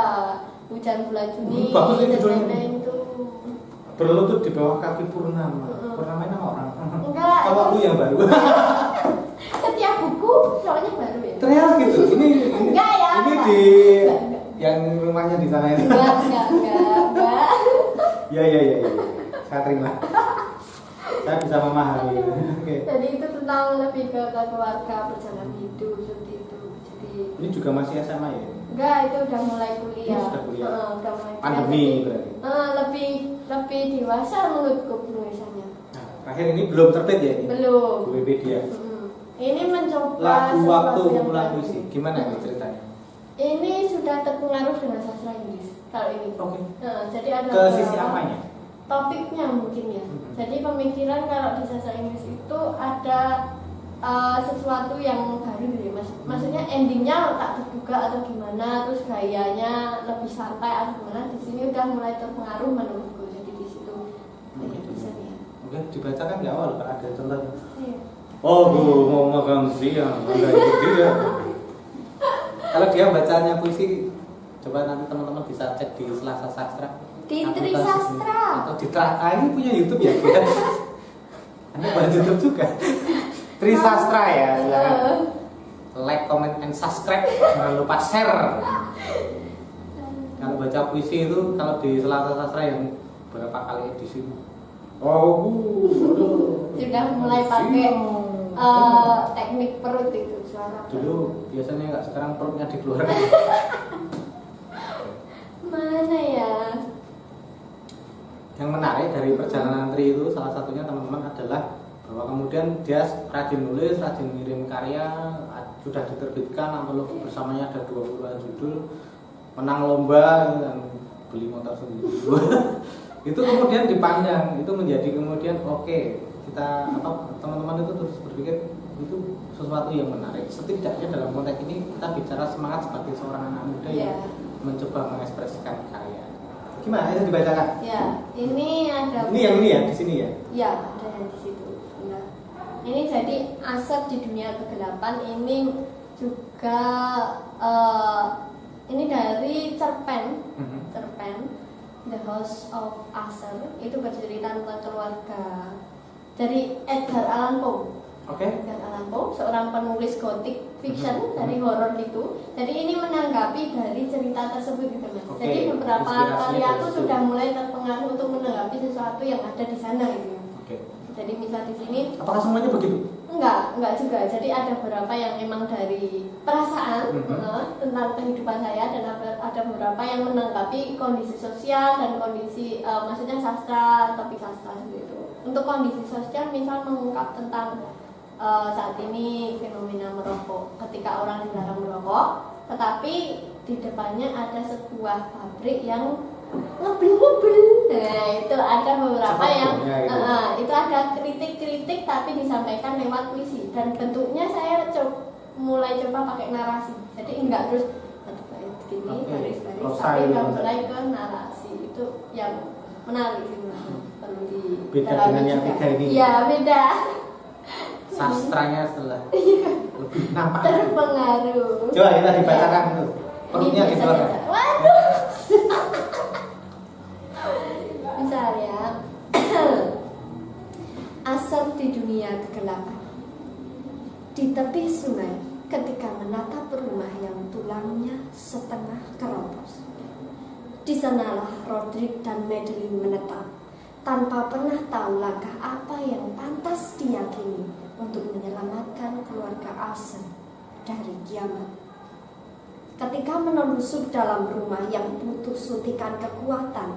hujan bulan Juni. Bagus ini dan judulnya. lain-lain itu. Berlutut di bawah kaki Purnama. Purnama ini orang. Enggak. Kalau yang baru. Setiap buku soalnya baru ya. Ternyata gitu. Ini Enggak ya. Ini Pak. di Enggak. yang rumahnya di sana ini. Enggak. Ya. Saya terima. Saya bisa memahami. Oke. Jadi itu tentang lebih ke keluarga, perjalanan hidup seperti itu. Jadi Ini juga masih SMA ya? enggak, itu udah mulai kuliah. Ini sudah kuliah. Udah mulai Pandemi berarti. lebih dewasa menurutku penulisannya. Nah, terakhir ini belum terbit ya ini? Belum. Wikipedia. Ini mencoba Lagu waktu sesuatu yang kumpulan baru. puisi. Gimana ini ceritanya? Ini sudah terpengaruh dengan sastra Inggris kalau ini. Oke. Jadi ada Ke sisi beberapa apanya? topiknya mungkin ya. Jadi pemikiran kalau di sastra Inggris itu ada sesuatu yang baru gitu ya, Mas. Maksudnya endingnya tak terduga atau gimana, terus gayanya lebih santai atau gimana. Di sini udah mulai terpengaruh menurutku. Jadi di situ banyak tulisannya. Oke, dibacakan di awal Pak, ada contohnya. Iya. Oh, Bu, mau makan siang, enggak ikut dia. Kalau dia bacanya puisi, coba nanti teman-teman bisa cek di Selasa Sastra. Di Aplikasi. Trisastra. Atau di ini punya YouTube ya? Anda buat YouTube juga. Trisastra ya, silakan. Like, comment, and subscribe. Jangan lupa share. Kalau baca puisi itu, kalau di Selasa Sastra yang berapa kali edisi? Sudah mulai pakai teknik perut itu suara. Dulu biasanya nggak, sekarang perutnya dikeluarkan. Mana ya? Yang menarik dari perjalanan Tri itu salah satunya teman-teman adalah bahwa kemudian dia rajin nulis, rajin ngirim karya, sudah diterbitkan antologi bersamanya ada 20-an judul, menang lomba dan beli motor sendiri. Itu kemudian dipandang, itu menjadi kemudian oke, kita teman-teman itu terus berpikir itu sesuatu yang menarik. Setidaknya dalam konteks ini kita bicara semangat sebagai seorang anak muda yang mencoba mengekspresikan karya. Gimana itu dibacakan? Ya, ini ada. Ini yang ini ya, di sini ya? Ya, ada yang di situ. Nah, ini jadi asap di dunia kegelapan. Ini juga ini dari cerpen, The House of Usher. Itu bercerita tentang keluarga dari Edgar Allan Poe. Edgar Allan Poe, seorang penulis gothic fiction dari horor gitu. Jadi ini menanggapi dari cerita tersebut gitu Mas. Jadi beberapa karya itu sudah mulai terpengaruh untuk menanggapi sesuatu yang ada di sana gitu. Jadi misal di sini. Apakah semuanya begitu? Enggak juga. Jadi ada beberapa yang memang dari perasaan tentang kehidupan saya, dan ada beberapa yang menanggapi kondisi sosial dan kondisi maksudnya sastra, topik sastra seperti itu. Untuk kondisi sosial misal mengungkap tentang saat ini fenomena merokok, ketika orang dilarang merokok, tetapi di depannya ada sebuah pabrik yang ngobrol. Nah, itu ada beberapa yang itu ada kritik-kritik tapi disampaikan lewat puisi, dan bentuknya saya mulai coba pakai narasi. Jadi enggak terus begini baris-baris, tapi udah mulai ke narasi. Itu yang menarik sih, perlu di beda dengan yang tiga ini. Iya, beda. Sastranya setelah lebih nampak terpengaruh. Coba kita dibacakan itu. Perutnya dikeluarkan. Waduh. Misalnya asap di dunia kegelapan. Di tepi sungai ketika menatap rumah yang tulangnya setengah keropos. Di sanalah Roderick dan Madeline menetap, tanpa pernah tahu langkah apa yang pantas diyakini untuk menyelamatkan keluarga Usher dari kiamat. Ketika menelusur dalam rumah yang butuh suntikan kekuatan,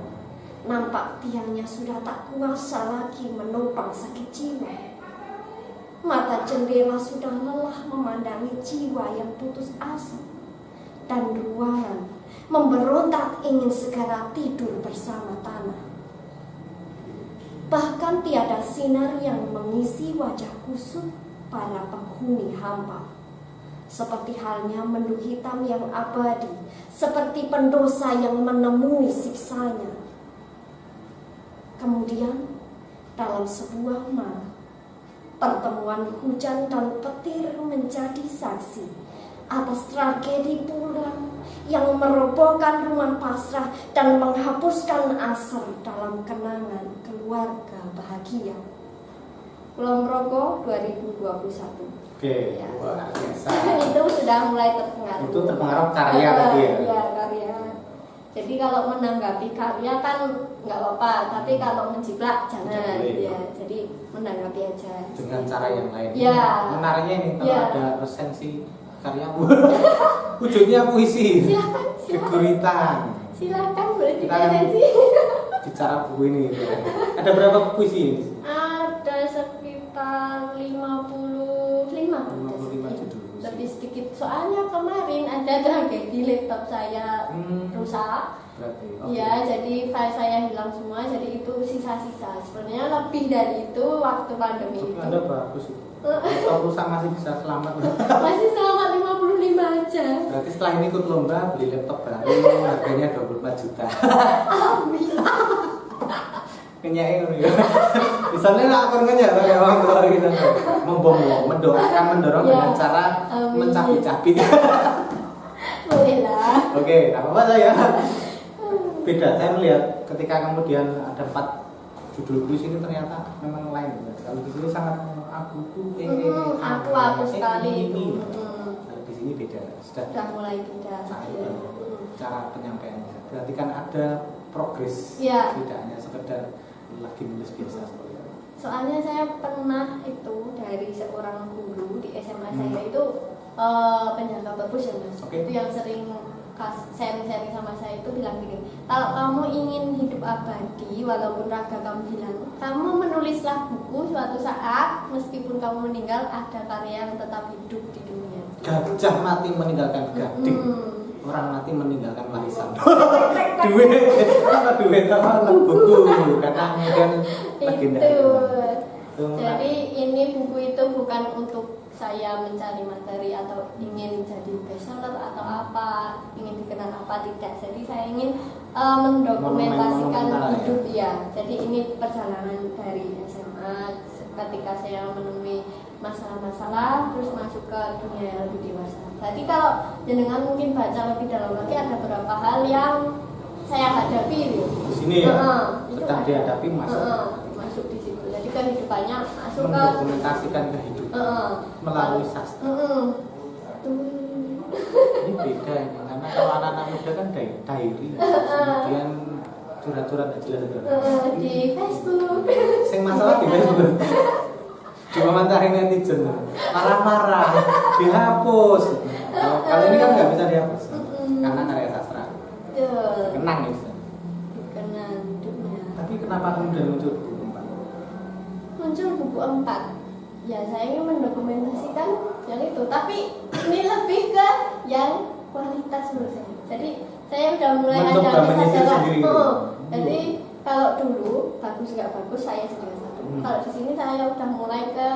Nampak tiangnya sudah tak kuasa lagi menopang sakit jiwa. Mata jendela sudah lelah memandangi jiwa yang putus asa. Dan ruangan memberontak ingin segera tidur bersama tanah. Bahkan tiada sinar yang mengisi wajah kusut para penghuni hampa. Seperti halnya mendung hitam yang abadi, seperti pendosa yang menemui siksanya. Kemudian dalam sebuah malam, pertemuan hujan dan petir menjadi saksi atas tragedi pulang yang merobohkan rumah pasrah dan menghapuskan asar dalam kenangan keluarga bahagia. Kulon Progo 2021. Oke, Ya. luar biasa. Itu sudah mulai terpengaruh. Itu terpengaruh karya tadi ya? Iya, karya. Jadi kalau menanggapi karya kan nggak apa-apa, tapi kalau menjiplak jangan. Boleh. Ya, jadi menanggapi aja. Dengan cara yang lain. Ya. Menariknya ini kalau Ya. ada resensi karyamu, wujudnya puisi, Silakan. keguritan. Silakan boleh Kita akan dipresensi. bicara buku ini. Ada berapa puisi ini? Ada sekitar 55 judul. lebih sedikit. Soalnya kemarin ada tragedi laptop saya rusak. Berarti. Ya, jadi file saya hilang semua. Jadi itu sisa-sisa. Sebenarnya lebih dari itu waktu pandemi Tapi itu. Anda bagus itu. Kalau rusak masih bisa selamat. Masih selamat 55 aja. Berarti setelah ini ikut lomba beli laptop baru harganya 24 juta. Amin. Kenyai ya. Misalnya nak akan kenyai kalau orang tua kita mendoakan mendorong Ya. dengan cara Amin. mencapit-capit. Boleh lah. Oke, tak apa-apa saya. Beda, saya melihat ketika kemudian ada 4 judul puisi ini ternyata memang lain. Kalau di sini sangat aku Aku sekali ini. itu. Kalau di sini beda, Sudah mulai beda. Nah, itu Ya. cara penyampaiannya. Berarti kan ada progres, Ya. tidak hanya sekedar lagi nulis biasa seperti itu. Soalnya saya pernah itu dari seorang guru di SMA saya itu penjaga perpus ya mas. Oke. Itu yang sering sharing sama saya itu bilang gini, kalau kamu ingin hidup abadi walaupun raga kamu hilang, kamu menulislah buku, suatu saat meskipun kamu meninggal ada karya yang tetap hidup di dunia. Gajah mati meninggalkan gading, orang mati meninggalkan warisan. duit apa buku karena kemudian legenda Itu. itu Jadi ini buku itu bukan untuk saya mencari materi atau ingin jadi bestseller atau apa, ingin dikenal apa, tidak. Jadi saya ingin mendokumentasikan Monumental, hidup ya. Jadi ini perjalanan dari SMA ketika saya menemui masalah-masalah terus masuk ke dunia yang lebih dewasa. Jadi kalau jenengan mungkin baca lebih dalam lagi ada beberapa hal yang saya hadapi gitu. di sini ya Itu sedang ada. dihadapi Masuk di situ. Jadi kehidupannya masuk ke mendokumentasikan kehidupan melalui sastra. Ini beda ini karena kalau anak-anak muda kan diary, kemudian curhat-curhat aja jelas. Di Facebook. Sing masalah di Facebook. Dikomentarin netizen, marah-marah, dihapus. Kalau ini kan nggak bisa dihapus, karena karya sastra. Kenang itu. Dikenal hidupnya. Tapi kenapa kemudian muncul buku 4? Muncul buku 4. Ya saya ingin mendokumentasikan yang itu. Tapi ini lebih ke yang kualitas menurut saya. Jadi saya udah mulai Mencoba ada menyisir kesadaran. sendiri gitu. Jadi kalau dulu bagus nggak bagus saya sudah satu. Kalau di sini saya udah mulai ke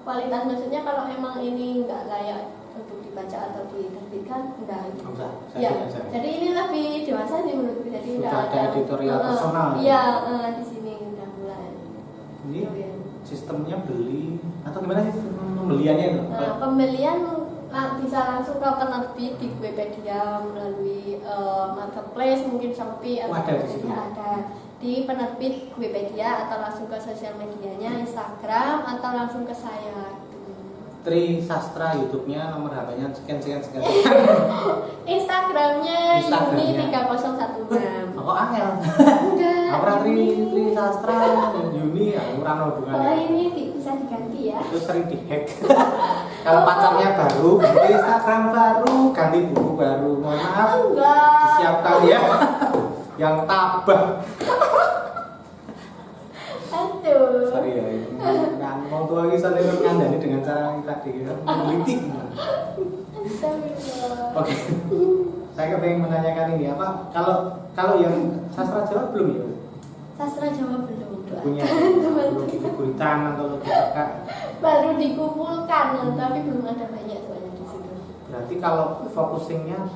kualitas, maksudnya kalau emang ini nggak layak untuk dibaca atau diterbitkan enggak. Enggak, Ya, aja. jadi ini lebih dewasa sih menurutku. Jadi Sudah udah ada editorial personal. Iya, di sini udah mulai. Ini Iya. sistemnya beli atau gimana sih pembeliannya itu? Pembelian bisa langsung ke penerbit di Wikipedia melalui marketplace, mungkin Shopee atau ada di situ? ada di penerbit Wikipedia atau langsung ke sosial medianya Instagram atau langsung ke saya gitu. Tri Sastra YouTube-nya, nomor HP-nya sekian. Instagramnya Yuni 3016. Kok angel? Enggak. Apa Tri ini. Sastra Yuni ya kurang Oh hubungannya. ini bisa diganti ya. Itu sering dihack. Kalau pacarnya baru, ganti Instagram baru, ganti buku baru. Mohon maaf, Enggak. disiapkan ya. Yang tabah. Sorry ya. Nah, mau tua lagi sampai ngandani dengan cara yang tadi ya, menggelitik. Astagfirullah. Oke. Saya pengen menanyakan ini apa? Kalau yang sastra Jawa belum ya? Sastra Jawa belum. Punya belum dikumpulkan atau dicekak. Baru dikumpulkan, tapi belum ada banyak soalnya di situ. Berarti kalau focusingnya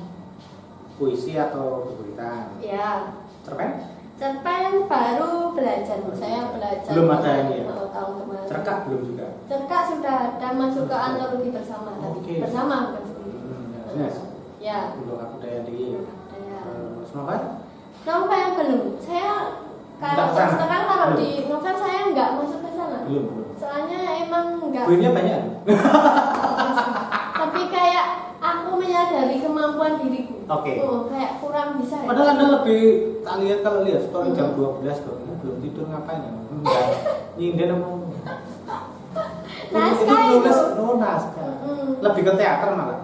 puisi atau bukuitan? Ya. Cerpen? Cerpen baru belajar, saya belajar. Belum ada ini ya? Tahun kemarin. Cerkak belum juga? Cerkak sudah ada, masuk ke antologi bersama tadi. Oke. Bersama bukan sendiri. Yes. Ya. Untuk aku daya di. Ya. Novel? Novel belum. Saya kalau Nggak sana? sekarang kalau Belum. di novel saya nggak masuk ke sana. Belum. Soalnya emang nggak. Bukunya banyak. Tapi kayak aku menyadari kemampuan diriku. Oke. Oh, kayak kurang bisa. Ya. Padahal Anda lebih tak lihat kalau lihat story jam 12 dong. Ini belum tidur ngapain ya? Enggak. Nyinden apa? Naskah Ini itu. nulis naskah. Mm-mm. Lebih ke teater malah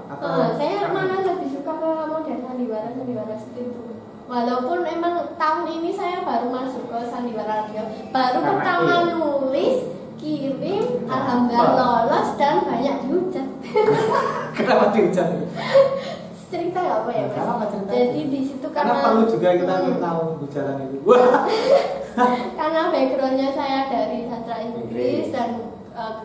Saya malah lebih suka ke model sandiwara seperti itu. Walaupun emang tahun ini saya baru masuk ke sandiwara radio, baru Karena pertama iya. nulis, kirim, alhamdulillah lolos dan banyak dihujat. Kenapa dihujat? Cerita apa ya? Mas? Apa cerita? Jadi di situ Karena perlu juga kita tahu hujatan itu. Wah. Karena backgroundnya saya dari sastra Inggris dan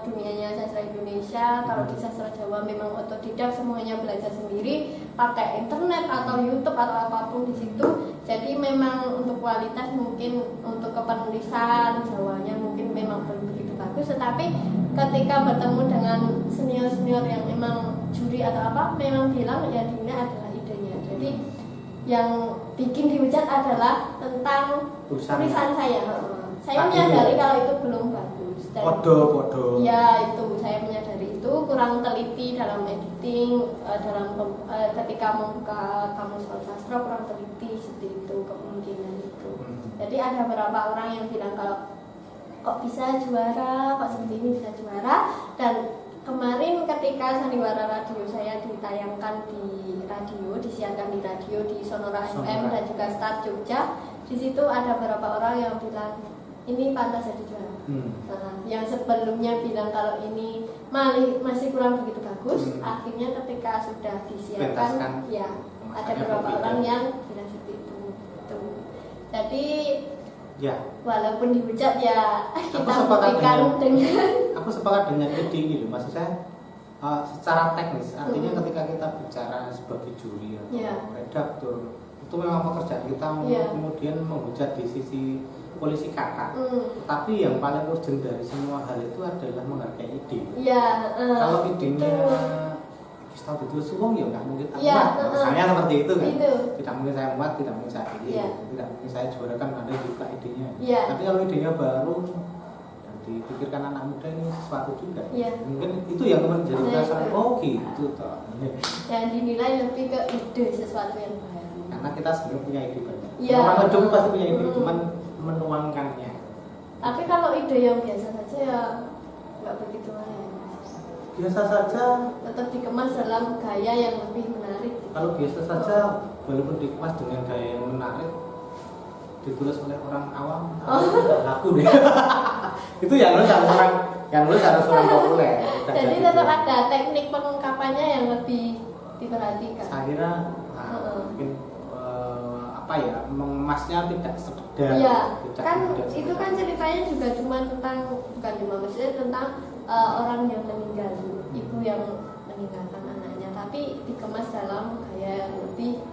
dunianya sastra Indonesia. Kalau di sastra Jawa memang otodidak, semuanya belajar sendiri pakai internet atau YouTube atau apapun di situ. Jadi memang untuk kualitas mungkin untuk kepenulisan Jawanya mungkin memang belum begitu bagus. Tetapi ketika bertemu dengan senior-senior yang memang juri atau apa, memang bilang ya ini adalah idenya. Jadi yang bikin dihujat adalah tentang tulisan saya. Saya menyadari kalau itu belum bagus. Podo. Ya itu saya menyadari itu kurang teliti dalam editing, dalam ketika membuka kamus sastra kurang teliti seperti itu kemungkinan itu. Jadi ada beberapa orang yang bilang kalau kok bisa juara, kok seperti ini bisa juara. Dan kemarin ketika sandiwara radio saya ditayangkan di radio, disiarkan di radio di Sonora FM dan juga Start Jogja, di situ ada beberapa orang yang bilang ini pantas jadi juara. Nah, yang sebelumnya bilang kalau ini masih kurang begitu bagus, akhirnya ketika sudah disiarkan, Pentaskan. ya ada beberapa orang yang bilang seperti itu. Jadi ya, walaupun dihujat ya kita sepakat buktikan dengan aku sepakat dengan ide gitu. Maksud saya secara teknis, artinya ketika kita bicara sebagai juri atau redaktur, itu memang pekerjaan kita kemudian menghujat di sisi polisi kata. Tapi yang paling urgent dari semua hal itu adalah menghargai ide. Kalau idenya kita ditulis uang ya nggak mungkin muat. Misalnya seperti itu kan. Tidak mungkin saya muat, tidak mungkin saya pilih, tidak mungkin saya juara kan ada juga idenya. Tapi kalau idenya baru dan dipikirkan anak muda ini sesuatu juga. Mungkin itu yang menjadi dasar. Oh gitu toh. Dan dinilai lebih ke ide sesuatu yang baru. Karena kita sebenarnya punya ide banyak. Iya. Orang hidup pasti punya ide, cuman menuangkannya. Tapi kalau ide yang biasa saja ya nggak begitu aneh. Biasa saja. Tetap dikemas dalam gaya yang lebih menarik. Kalau biasa saja, walaupun dikemas dengan gaya yang menarik, ditulis oleh orang awam, tidak laku deh. Itu yang nulis harus orang populer. Jadi tetap ada teknik pengungkapannya yang lebih diperhatikan. Saya kira mungkin apa ya, mengemasnya tidak sekedar. Iya, tidak kan sekedar. itu kan ceritanya juga cuma tentang maksudnya tentang orang yang meninggal, ibu yang meninggalkan anaknya, tapi dikemas dalam gaya yang lebih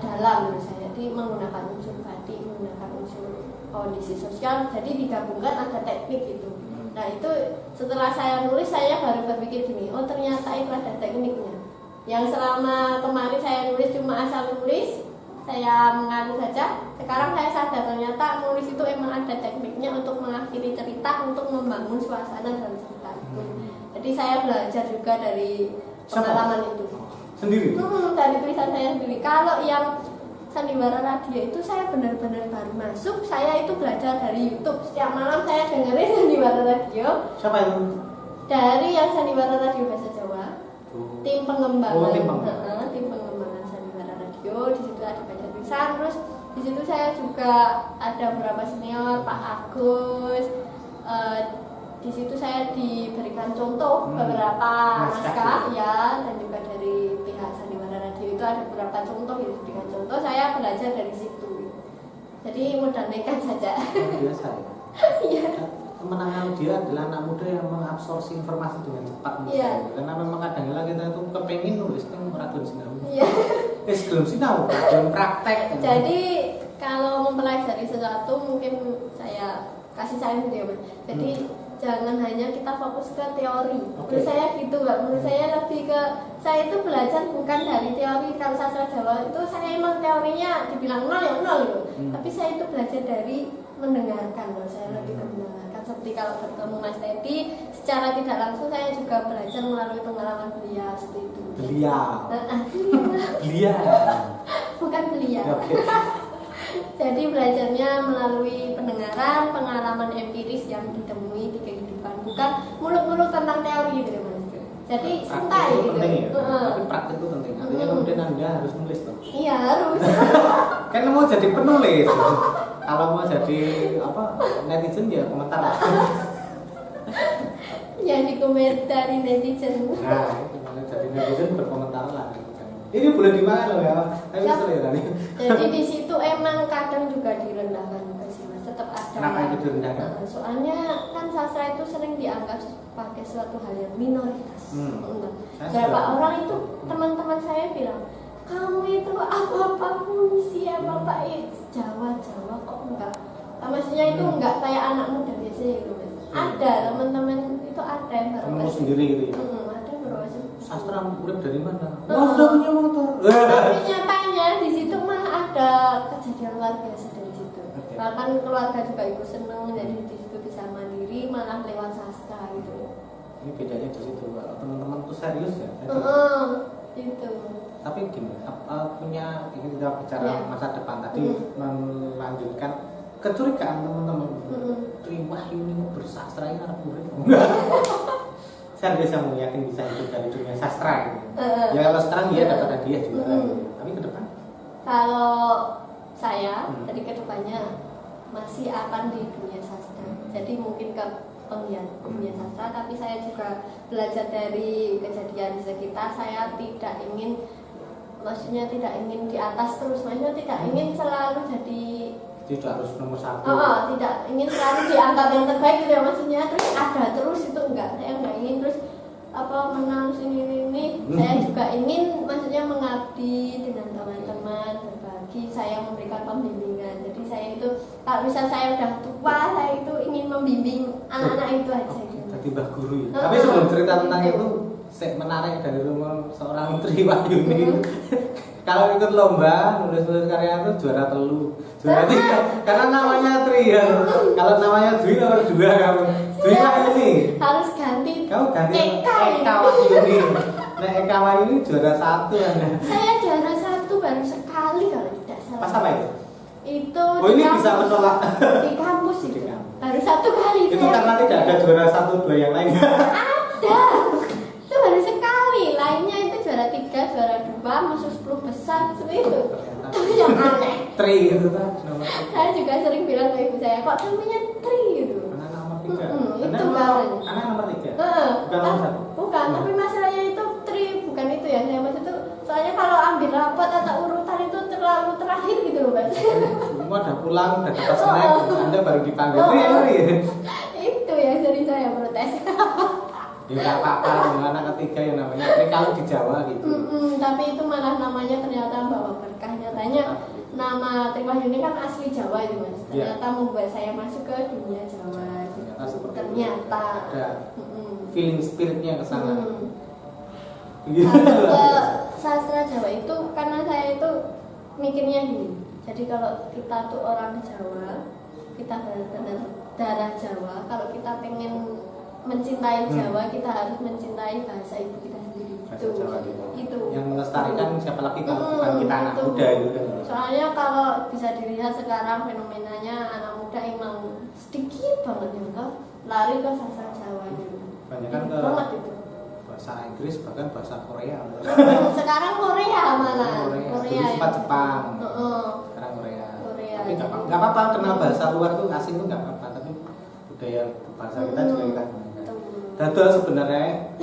dalam menurut saya. Jadi menggunakan unsur batik, menggunakan unsur kondisi sosial, jadi digabungkan ada teknik itu. Nah itu setelah saya nulis saya baru berpikir gini, oh ternyata itu ada tekniknya. Yang selama kemarin saya nulis cuma asal nulis, saya mengalir saja. Sekarang saya sadar ternyata nulis itu emang ada tekniknya untuk mengakhiri cerita, untuk membangun suasana dalam cerita itu. Jadi saya belajar juga dari pengalaman itu. Sendiri? Dari tulisan saya sendiri. Kalau yang sandiwara radio itu saya benar-benar baru masuk. Saya itu belajar dari YouTube. Setiap malam saya dengerin sandiwara radio. Siapa itu? Dari yang sandiwara radio bahasa Jawa. Tim pengembangan. Tim pengembangan sandiwara radio. Di situ ada banyak tulisan. Terus di situ saya juga ada beberapa senior, Pak Agus, di situ saya diberikan contoh beberapa naskah ya, dan juga dari pihak Sandiwara Radio itu ada beberapa contoh, diberikan contoh, saya belajar dari situ. Jadi modal nekat saja. Biasa ya. Iya. Kemenangan dia adalah anak muda yang mengabsorpsi informasi dengan cepat. Iya. Karena memang kadang-kadang kita tuh kepengen nulis yang ora gelem sinau. Iya. Gelem sinau, belum praktek. Jadi kalau mempelajari sesuatu mungkin saya kasih saran gitu ya, Mas. Jadi jangan hanya kita fokus ke teori. Menurut saya gitu, Mbak. Menurut saya lebih ke, saya itu belajar bukan dari teori. Kalau sastra Jawa itu saya emang teorinya dibilang nol ya nol gitu. Tapi saya itu belajar dari mendengarkan. Saya lebih ke mendengarkan. Seperti kalau bertemu Mas Teddy, secara tidak langsung saya juga belajar melalui pengalaman beliau seperti itu. Beliau. Beliau. Bukan beliau. Okay. Jadi belajarnya melalui pendengaran, pengalaman empiris yang ditemui di kehidupan, bukan muluk-muluk tentang teori gitu, Mas. Jadi santai gitu. Penting ya. Tapi praktek itu penting. Artinya kemudian Anda harus nulis tuh. Iya, harus. Kan mau jadi penulis. Kalau mau jadi apa netizen ya komentar. Yang dikomentari netizen. Nah, kalau jadi netizen berkomentar lah. Ini boleh dimakan loh ya. Tapi selera nih. Jadi di situ emang kadang juga direndahkan sih, Mas. Tetap ada. Kenapa itu direndahkan? Soalnya kan sastra itu sering dianggap sebagai suatu hal yang minoritas. Berapa orang itu teman-teman saya bilang, kamu itu apa-apa puisi, apa-apa Jawa kok enggak? Maksudnya itu enggak kayak anak muda biasanya gitu, Mas. Ada teman-teman itu ada yang kamu sendiri gitu ya. Ada berapa sastra urip dari mana? Wah, udah punya motor. Tapi nyatanya di situ malah ada kejadian luar biasa dari situ. Bahkan keluarga juga ikut seneng, jadi di situ bisa mandiri malah lewat sastra gitu. Ini bedanya di situ, kalau teman-teman tuh serius ya. Itu. Tapi gini, punya ini kita bicara masa depan tadi melanjutkan kecurigaan teman-teman. Wah ini bersastra ini anak murid. Saya bisa yakin bisa hidup dari dunia sastra gitu. Ya kalau sekarang dia dapat hadiah juga. Tapi ke depan? Kalau saya dari kedepannya masih akan di dunia sastra. Jadi mungkin ke penggiat dunia sastra, tapi saya juga belajar dari kejadian di sekitar. Saya tidak ingin, maksudnya tidak ingin di atas terus, maksudnya tidak ingin selalu jadi, tidak harus nomor satu. Tidak ingin selalu dianggap yang terbaik gitu ya, maksudnya terus ada terus itu enggak, saya enggak ingin terus menang ini. Saya juga ingin maksudnya mengabdi dengan teman-teman, berbagi, saya memberikan pembimbingan. Jadi saya itu kalau bisa saya udah tua, saya itu ingin membimbing anak-anak itu aja. Jadi Mbah Guru ya. Tapi sebelum cerita tentang itu, saya menarik dari rumah seorang Tri Wahyuni. Kalau ikut lomba nulis karya itu juara telu, juara 3 karena namanya Tri ya. Kalau namanya Dwi nomor 2 kamu. Dwi Wahyuni. Harus ganti. Kamu ganti Eka Wahyuni. Nah Eka Wahyuni juara 1 Anda. Saya juara 1 baru sekali kalau tidak salah. Pas apa itu? Itu ini bisa menolak di kampus itu. Baru 1 kali. Itu karena tidak ada juara 1, 2 yang lainnya. Ada. Itu baru sekali. Lainnya itu juara 3, juara 2, masuk 10 besar seperti itu. Tapi yang aneh. Tri gitu kan. Saya juga sering bilang ke ibu saya, kok namanya Tri gitu. Anak nomor 3. Itu banget. Anak nomor 3. Bukan nomor 1. Bukan, tapi masalahnya itu Tri, bukan itu ya. Saya maksud itu soalnya kalau ambil rapot atau urutan itu terlalu terakhir gitu loh, Mas. Semua udah pulang, udah dapat snack, Anda baru dipanggil Tri. Itu yang sering saya protes. Ya nggak apa-apa, anak ketiga yang namanya Tri kalau di Jawa gitu. Tapi itu malah namanya ternyata bawa berkah. Nyatanya nama Tri Wahyuni kan asli Jawa itu, Mas. Ternyata membuat saya masuk ke dunia Jawa. Ternyata seperti ternyata ada feeling spiritnya ke sana. Kalau ke sastra Jawa itu karena saya itu mikirnya gini. Jadi kalau kita tuh orang Jawa, kita benar-benar darah Jawa. Kalau kita pengen mencintai Jawa, kita harus mencintai bahasa ibu kita sendiri. Bahasa Jawa gitu. Itu. Yang melestarikan siapa lagi kalau bukan kita anak muda itu kan. Soalnya kalau bisa dilihat sekarang fenomenanya anak muda emang sedikit banget yang lari ke sastra Jawa gitu. Banyak kan ke banget itu. Bahasa Inggris bahkan bahasa Korea. Sekarang Korea malah. Korea sempat Jepang. Sekarang Korea. Tapi nggak apa-apa kenal bahasa luar tuh asing tuh nggak apa-apa. Tapi budaya bahasa kita juga kita gunakan. Betul. Dados sebenarnya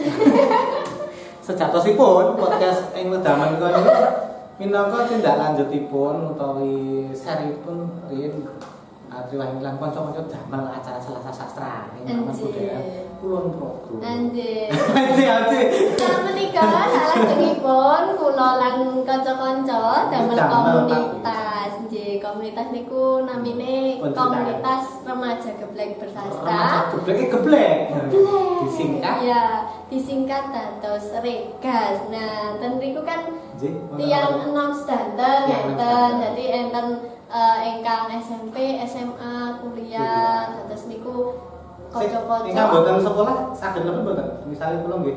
sejatosipun podcast ing wedaman kene minangka tindak lanjutipun utawi seripun riyen Triwahing lan kanca-kanca damel acara Selasa Sastra ing Taman Budaya Kulon Progo. Anjir. Anjir. Salah menika salajengipun kula lan kanca-kanca damel komunitas. Nggih, komunitas niku namine Komunitas Remaja Geblek Bersastra. Geblek. Disingkat. Ya, disingkat dados Regas. Nah, ten niku kan Nggih. tiyang enom sedanten ngeten. Jadi enten ingkang SMP, SMA, kuliah, dados niku kanca-kanca. Ingkang boten sekolah saged lebih boten. Misale kula nggih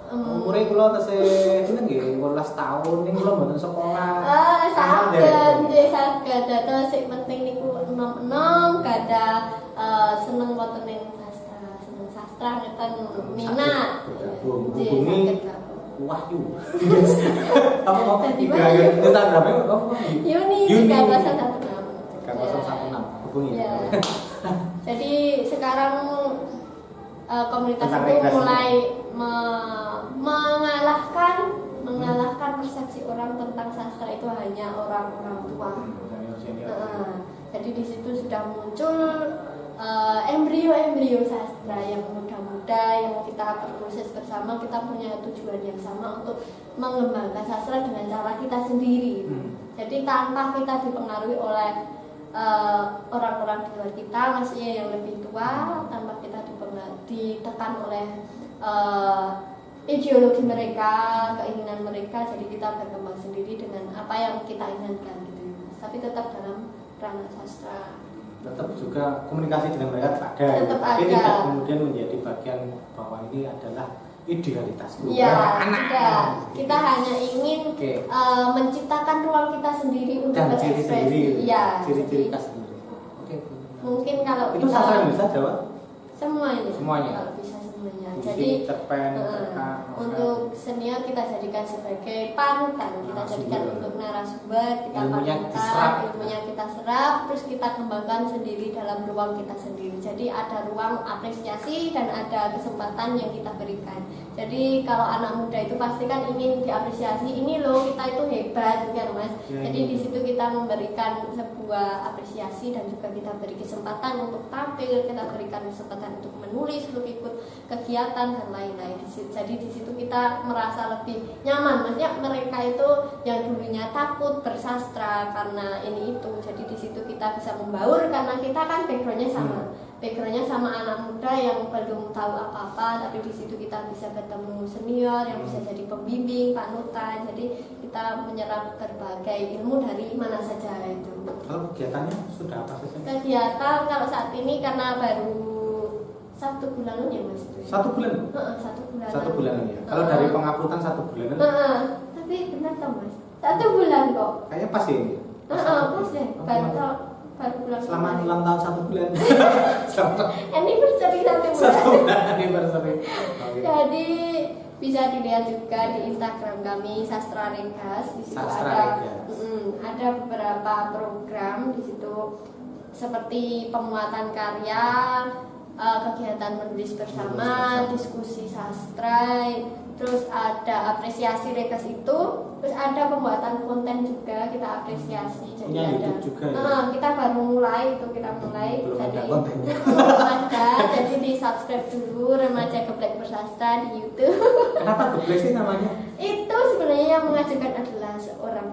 umure kula tesih sinten nggih 18 tahun ning kula boten sekolah. Saged nggih saged. Dados sing penting niku enom-enom gadah seneng wonten ing sastra, seneng sastra ngeten minat. Hubungi Wahyu. Apa kok Tadi Instagramnya apa? Yuni 316. 316 hubungi. Ya. Jadi sekarang komunitas Tentang itu Regas mulai mengalahkan persepsi orang tentang sastra itu hanya orang-orang tua. Jadi di situ sudah muncul embrio-embrio sastra yang muda-muda yang kita berproses bersama, kita punya tujuan yang sama untuk mengembangkan sastra dengan cara kita sendiri. Jadi tanpa kita dipengaruhi oleh orang-orang di luar kita, maksudnya yang lebih tua, tanpa kita ditekan oleh ideologi mereka, keinginan mereka, jadi kita berkembang sendiri dengan apa yang kita inginkan gitu. Tapi tetap dalam ranah sastra. Tetap juga komunikasi dengan mereka ada. Tetap Tapi ada. tidak kemudian menjadi bagian bahwa ini adalah idealitasku. Iya, anak. tidak. Kita hanya ingin menciptakan ruang kita sendiri untuk Dan ciri berekspresi. sendiri. Iya. Ciri-ciri jadi khas sendiri. Oke. mungkin kalau Itu kita sastra Indonesia Jawa? semuanya. Semuanya. Kalau bisa semuanya. Puisi, Jadi cerpen, eh, cerita, novel. untuk senior kita jadikan sebagai panutan, kita Narasumber. jadikan untuk narasumber, kita Ilmunya panutan, diserap. ilmunya kita serap, terus kita kembangkan sendiri dalam ruang kita sendiri. Jadi ada ruang apresiasi dan ada kesempatan yang kita berikan. Jadi kalau anak muda itu pasti kan ingin diapresiasi, ini loh kita itu hebat, kan mas. Ya, Jadi ya. di situ kita memberikan sebuah apresiasi dan juga kita beri kesempatan untuk tampil, kita berikan kesempatan untuk menulis, untuk ikut kegiatan dan lain-lain. Jadi di situ kita merasa lebih nyaman. Maksudnya mereka itu yang dulunya takut bersastra karena ini itu. Jadi di situ kita bisa membaur karena kita kan backgroundnya sama. Backgroundnya sama anak muda yang belum tahu apa-apa, tapi di situ kita bisa ketemu senior yang bisa jadi pembimbing, panutan. Jadi kita menyerap berbagai ilmu dari mana saja itu. Kalau kegiatannya sudah apa saja? Kegiatan kalau saat ini karena baru 1 bulan ya mas itu. 1 bulan? 1 bulan. 1 bulan ya. Kalau dari penguploadan 1 bulan Tapi benar toh mas. 1 bulan kok. kayaknya pas ya ini. Pas deh. Baru bulan. Selamat ulang tahun 1 bulan. Selamat Anniversary 1 bulan. 1 bulan anniversary. Oke. Jadi bisa dilihat juga di Instagram kami Sastra Regas. Di situ Sastra ada Regas. ada beberapa program di situ seperti pemuatan karya, kegiatan menulis bersama, diskusi sastra, terus ada apresiasi Regas itu, terus ada pembuatan konten juga kita apresiasi. Jadi Punya ada YouTube juga ya? kita baru mulai Belum ada jadi kontennya. belum ada, jadi di subscribe dulu Remaja Geblek Bersastra di YouTube. Kenapa geblek sih namanya? Itu sebenarnya yang mengajukan adalah seorang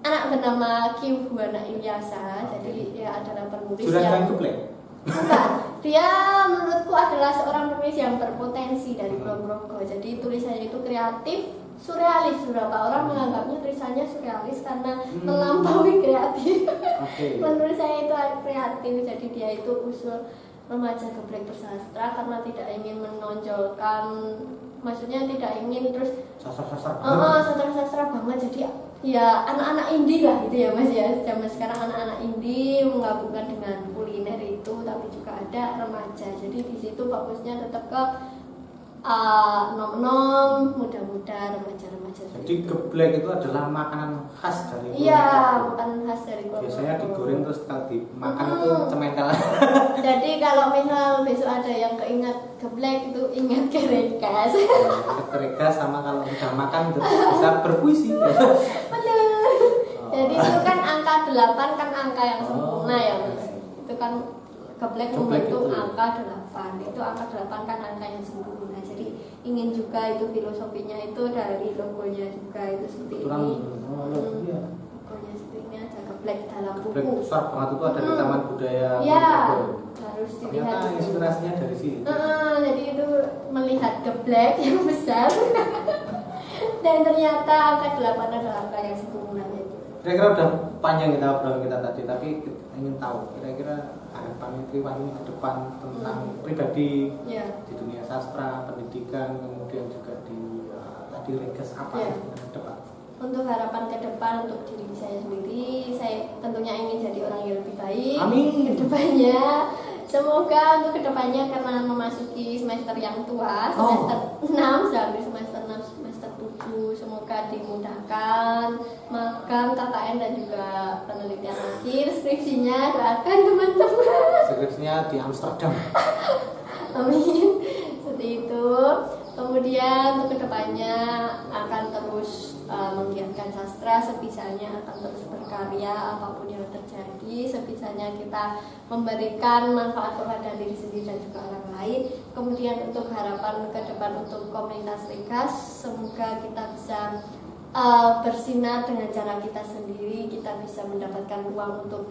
anak bernama Ki Buana Ilyasa. Jadi dia adalah penulis Juragan yang geblek. bukan, dia menurutku adalah seorang penulis yang berpotensi dari Kulon Progo. Jadi tulisannya itu kreatif, surrealis. Beberapa orang menganggapnya tulisannya surrealis karena melampaui kreatif. Oke. Menurut saya itu kreatif. Jadi dia itu usul Remaja Geblek Bersastra karena tidak ingin menonjolkan, maksudnya tidak ingin terus Sastra-sastra. sastra banget. Jadi ya anak-anak indie lah gitu ya mas ya. Zaman sekarang anak-anak indie menggabungkan dengan kuliner itu, tapi juga ada remaja. Jadi di situ fokusnya tetap ke nom-nom, muda-muda, remaja-remaja. Jadi geblek itu adalah makanan khas dari Iya, Kulon. makanan khas dari Kulon Biasanya Progo. digoreng terus kalau dimakan itu cementel. Jadi kalau misal besok ada yang keingat geblek itu ingat kerekas. Keregas sama kalau udah makan bisa berpuisi. Betul. Jadi itu kan angka 8 kan angka yang sempurna ya Mas. Itu kan geblek membentuk itu. angka 8. Itu angka 8 kan angka yang sempurna. Jadi ingin juga itu filosofinya itu dari logonya juga itu seperti Kurang, ini. iya. Logonya seperti ini ada geblek dalam Geblek buku. besar banget itu ada di Taman Budaya Ya, Progo. harus dilihat. Ternyata inspirasinya dari sini. Jadi itu melihat geblek yang besar dan ternyata angka 8 adalah angka yang sempurna itu. Kira-kira udah panjang kita obrolan kita tadi, tapi ingin tahu kira-kira harapan Triwayuni ke depan tentang pribadi Ya. di dunia sastra, pendidikan, kemudian juga di tadi Regas apa Ya. ke depan. Untuk harapan ke depan untuk diri saya sendiri, saya tentunya ingin jadi orang yang lebih baik. Amin. Kedepannya, semoga untuk kedepannya karena memasuki semester yang tua, semester 6, sampai semester 6, semester 7, semoga dimudahkan magang, KKN dan juga penelitian akhir, skripsinya doakan teman-teman. Skripsinya di Amsterdam. Amin. Seperti itu. Kemudian untuk kedepannya akan terus menggiatkan sastra, sebisanya akan terus berkarya apapun yang terjadi, sebisanya kita memberikan manfaat kepada diri sendiri dan juga orang lain. Kemudian untuk harapan ke depan untuk komunitas Regas, semoga kita bisa bersinar dengan cara kita sendiri, kita bisa mendapatkan ruang untuk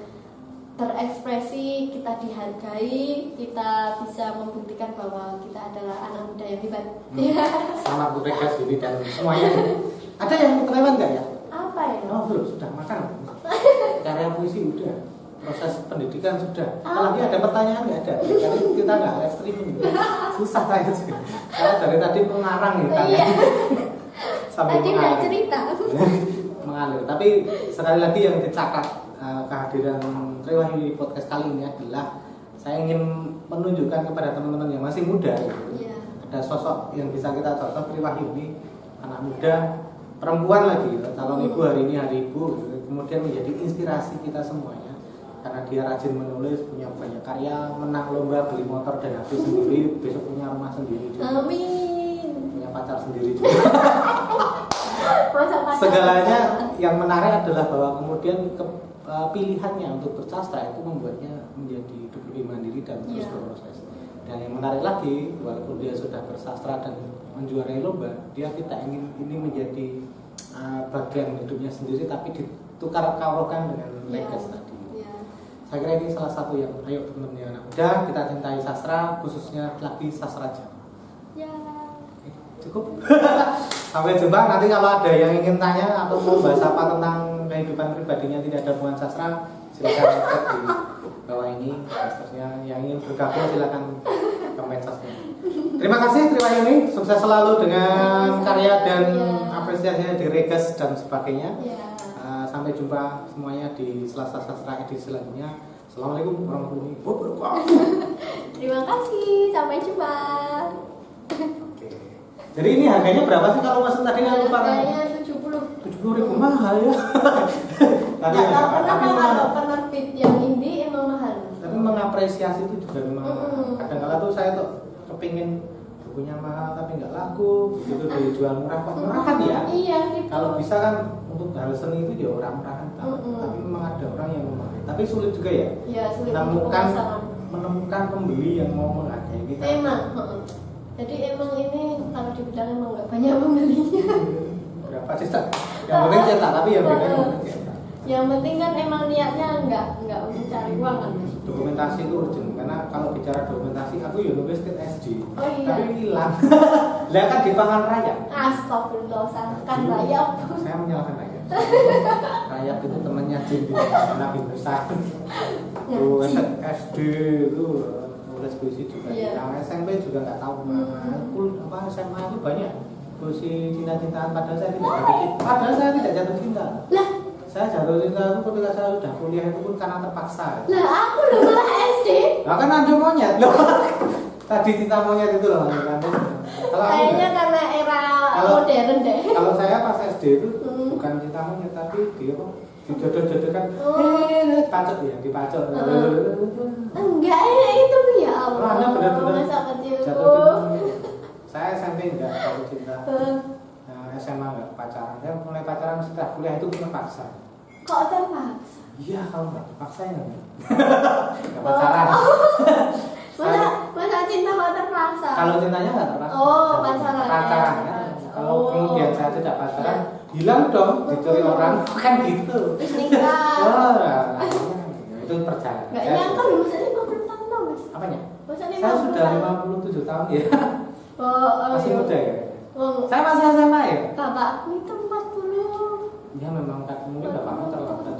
berekspresi, kita dihargai, kita bisa membuktikan bahwa kita adalah anak muda yang hebat. Selamat untuk Regas ini dan semuanya. Ada yang mau kelewat nggak ya? Apa ya? Oh belum, sudah makan. Karya puisi udah, proses pendidikan sudah. Apalagi ada pertanyaan nggak ada? Karena kita nggak live streaming, susah saya sih. Karena dari tadi mengarang ya kan. Iya. Sampai Tadi udah cerita. mengalir. Tapi sekali lagi yang dicatat kehadiran Triwayuni di podcast kali ini adalah saya ingin menunjukkan kepada teman-teman yang masih muda Iya. ada sosok yang bisa kita contoh. Triwayuni anak muda, perempuan lagi, calon ibu hari ini hari ibu, kemudian menjadi inspirasi kita semuanya karena dia rajin menulis, punya banyak karya, menang lomba beli motor dan HP sendiri, besok punya rumah sendiri juga, Amin. punya pacar sendiri juga. Masa-masa Segalanya yang menarik adalah bahwa kemudian pilihannya untuk bersastra itu membuatnya menjadi hidup lebih mandiri dan terus Iya. berproses. Dan yang menarik lagi, walaupun dia sudah bersastra dan menjuarai lomba, kita ingin ini menjadi bagian hidupnya sendiri, tapi ditukar kawrokan dengan Iya. Regas tadi. Iya. Saya kira ini salah satu yang, ayo teman-teman yang anak muda, kita cintai sastra, khususnya lagi sastra Jawa. Ya. Cukup. Sampai jumpa. Nanti kalau ada yang ingin tanya atau mau bahas apa tentang kehidupan pribadinya tidak ada hubungan sastra, silakan chat di bawah ini. Maksudnya yang ingin bergabung silakan ke medsosnya. Terima kasih Triwayuni, sukses selalu dengan karya dan apresiasinya di Regas dan sebagainya. Ya. Sampai jumpa semuanya di Selasa Sastra edisi selanjutnya. Assalamualaikum warahmatullahi wabarakatuh. Terima kasih. Sampai jumpa. Oke. Jadi ini harganya berapa sih kalau Mas tadi nggak lupa kan? Harganya 70. 70.000 mahal ya. Tapi Nggak tahu kenapa kalau penerbit yang indie emang mahal. tapi mengapresiasi itu juga memang Mm-mm. kadang-kala tuh saya tuh kepingin bukunya mahal tapi nggak laku, begitu dijual murah kok murah kan ya. Iya gitu. Kalau bisa kan untuk hal seni itu ya orang murahan banget. Mm-mm. Tapi memang ada orang yang murah. Tapi sulit juga ya Ya sulit untuk menemukan pemasaran. menemukan pembeli yang mau menghargai kita. Emang. Jadi emang ini kalau dibilang emang nggak banyak pembelinya. Berapa cetak? Yang penting cetak, tapi yang beda yang penting cetak. Yang penting kan emang niatnya nggak untuk cari uang kan Mas. Dokumentasi itu urgent karena kalau bicara dokumentasi aku ya nulis ke SD, Oh iya. tapi hilang. Lah kan di pangan raya. Astagfirullah, salahkan rayap. Saya menyalahkan raya. Rayap itu temannya Jin di Nabi Musa. Tuh SD itu nulis puisi juga. Iya. Yang SMP juga nggak tahu mana. Apa SMA itu banyak puisi cinta-cintaan padahal saya tidak jatuh cinta. Padahal saya tidak jatuh cinta. Lah, Saya jatuh cinta itu ketika saya sudah kuliah itu pun karena terpaksa. lah aku udah malah SD. Nah kan ada monyet loh. Tadi cinta monyet itu loh. Kalau aku Kayaknya enggak. karena era Kalau- modern deh. Kalau saya pas SD itu Hmm. bukan cinta monyet tapi dia apa? Dijodoh-jodohkan. Oh. Dipacok ya, dipacok. Enggak, itu ya Allah. Anda benar-benar Masa kecilku. jatuh cinta. Saya SMP enggak jatuh cinta. Eh, Nah, SMA enggak pacaran. Saya mulai pacaran setelah kuliah itu terpaksa. Kok terpaksa? Iya, kalau enggak terpaksa ya enggak. Enggak pacaran. Masa cinta kok terpaksa? Kalau cintanya enggak terpaksa. Oh, pacaran. Pacaran. Ya. Kalau Oh. kemudian saya tidak pacaran, hilang dong, dicuri orang. Kan gitu. Terus nikah. Wah, itu perjalanan. Enggak Saya nyangka sudah- lu masa 50 tahun loh, Mas. Apanya? Masa Saya 50 sudah tahun? 57 tahun ya. Oh, Masih iya. muda ya. Oh, Saya masih SMA ya. bapakku itu 40. Ya memang mungkin bapakmu terlambat.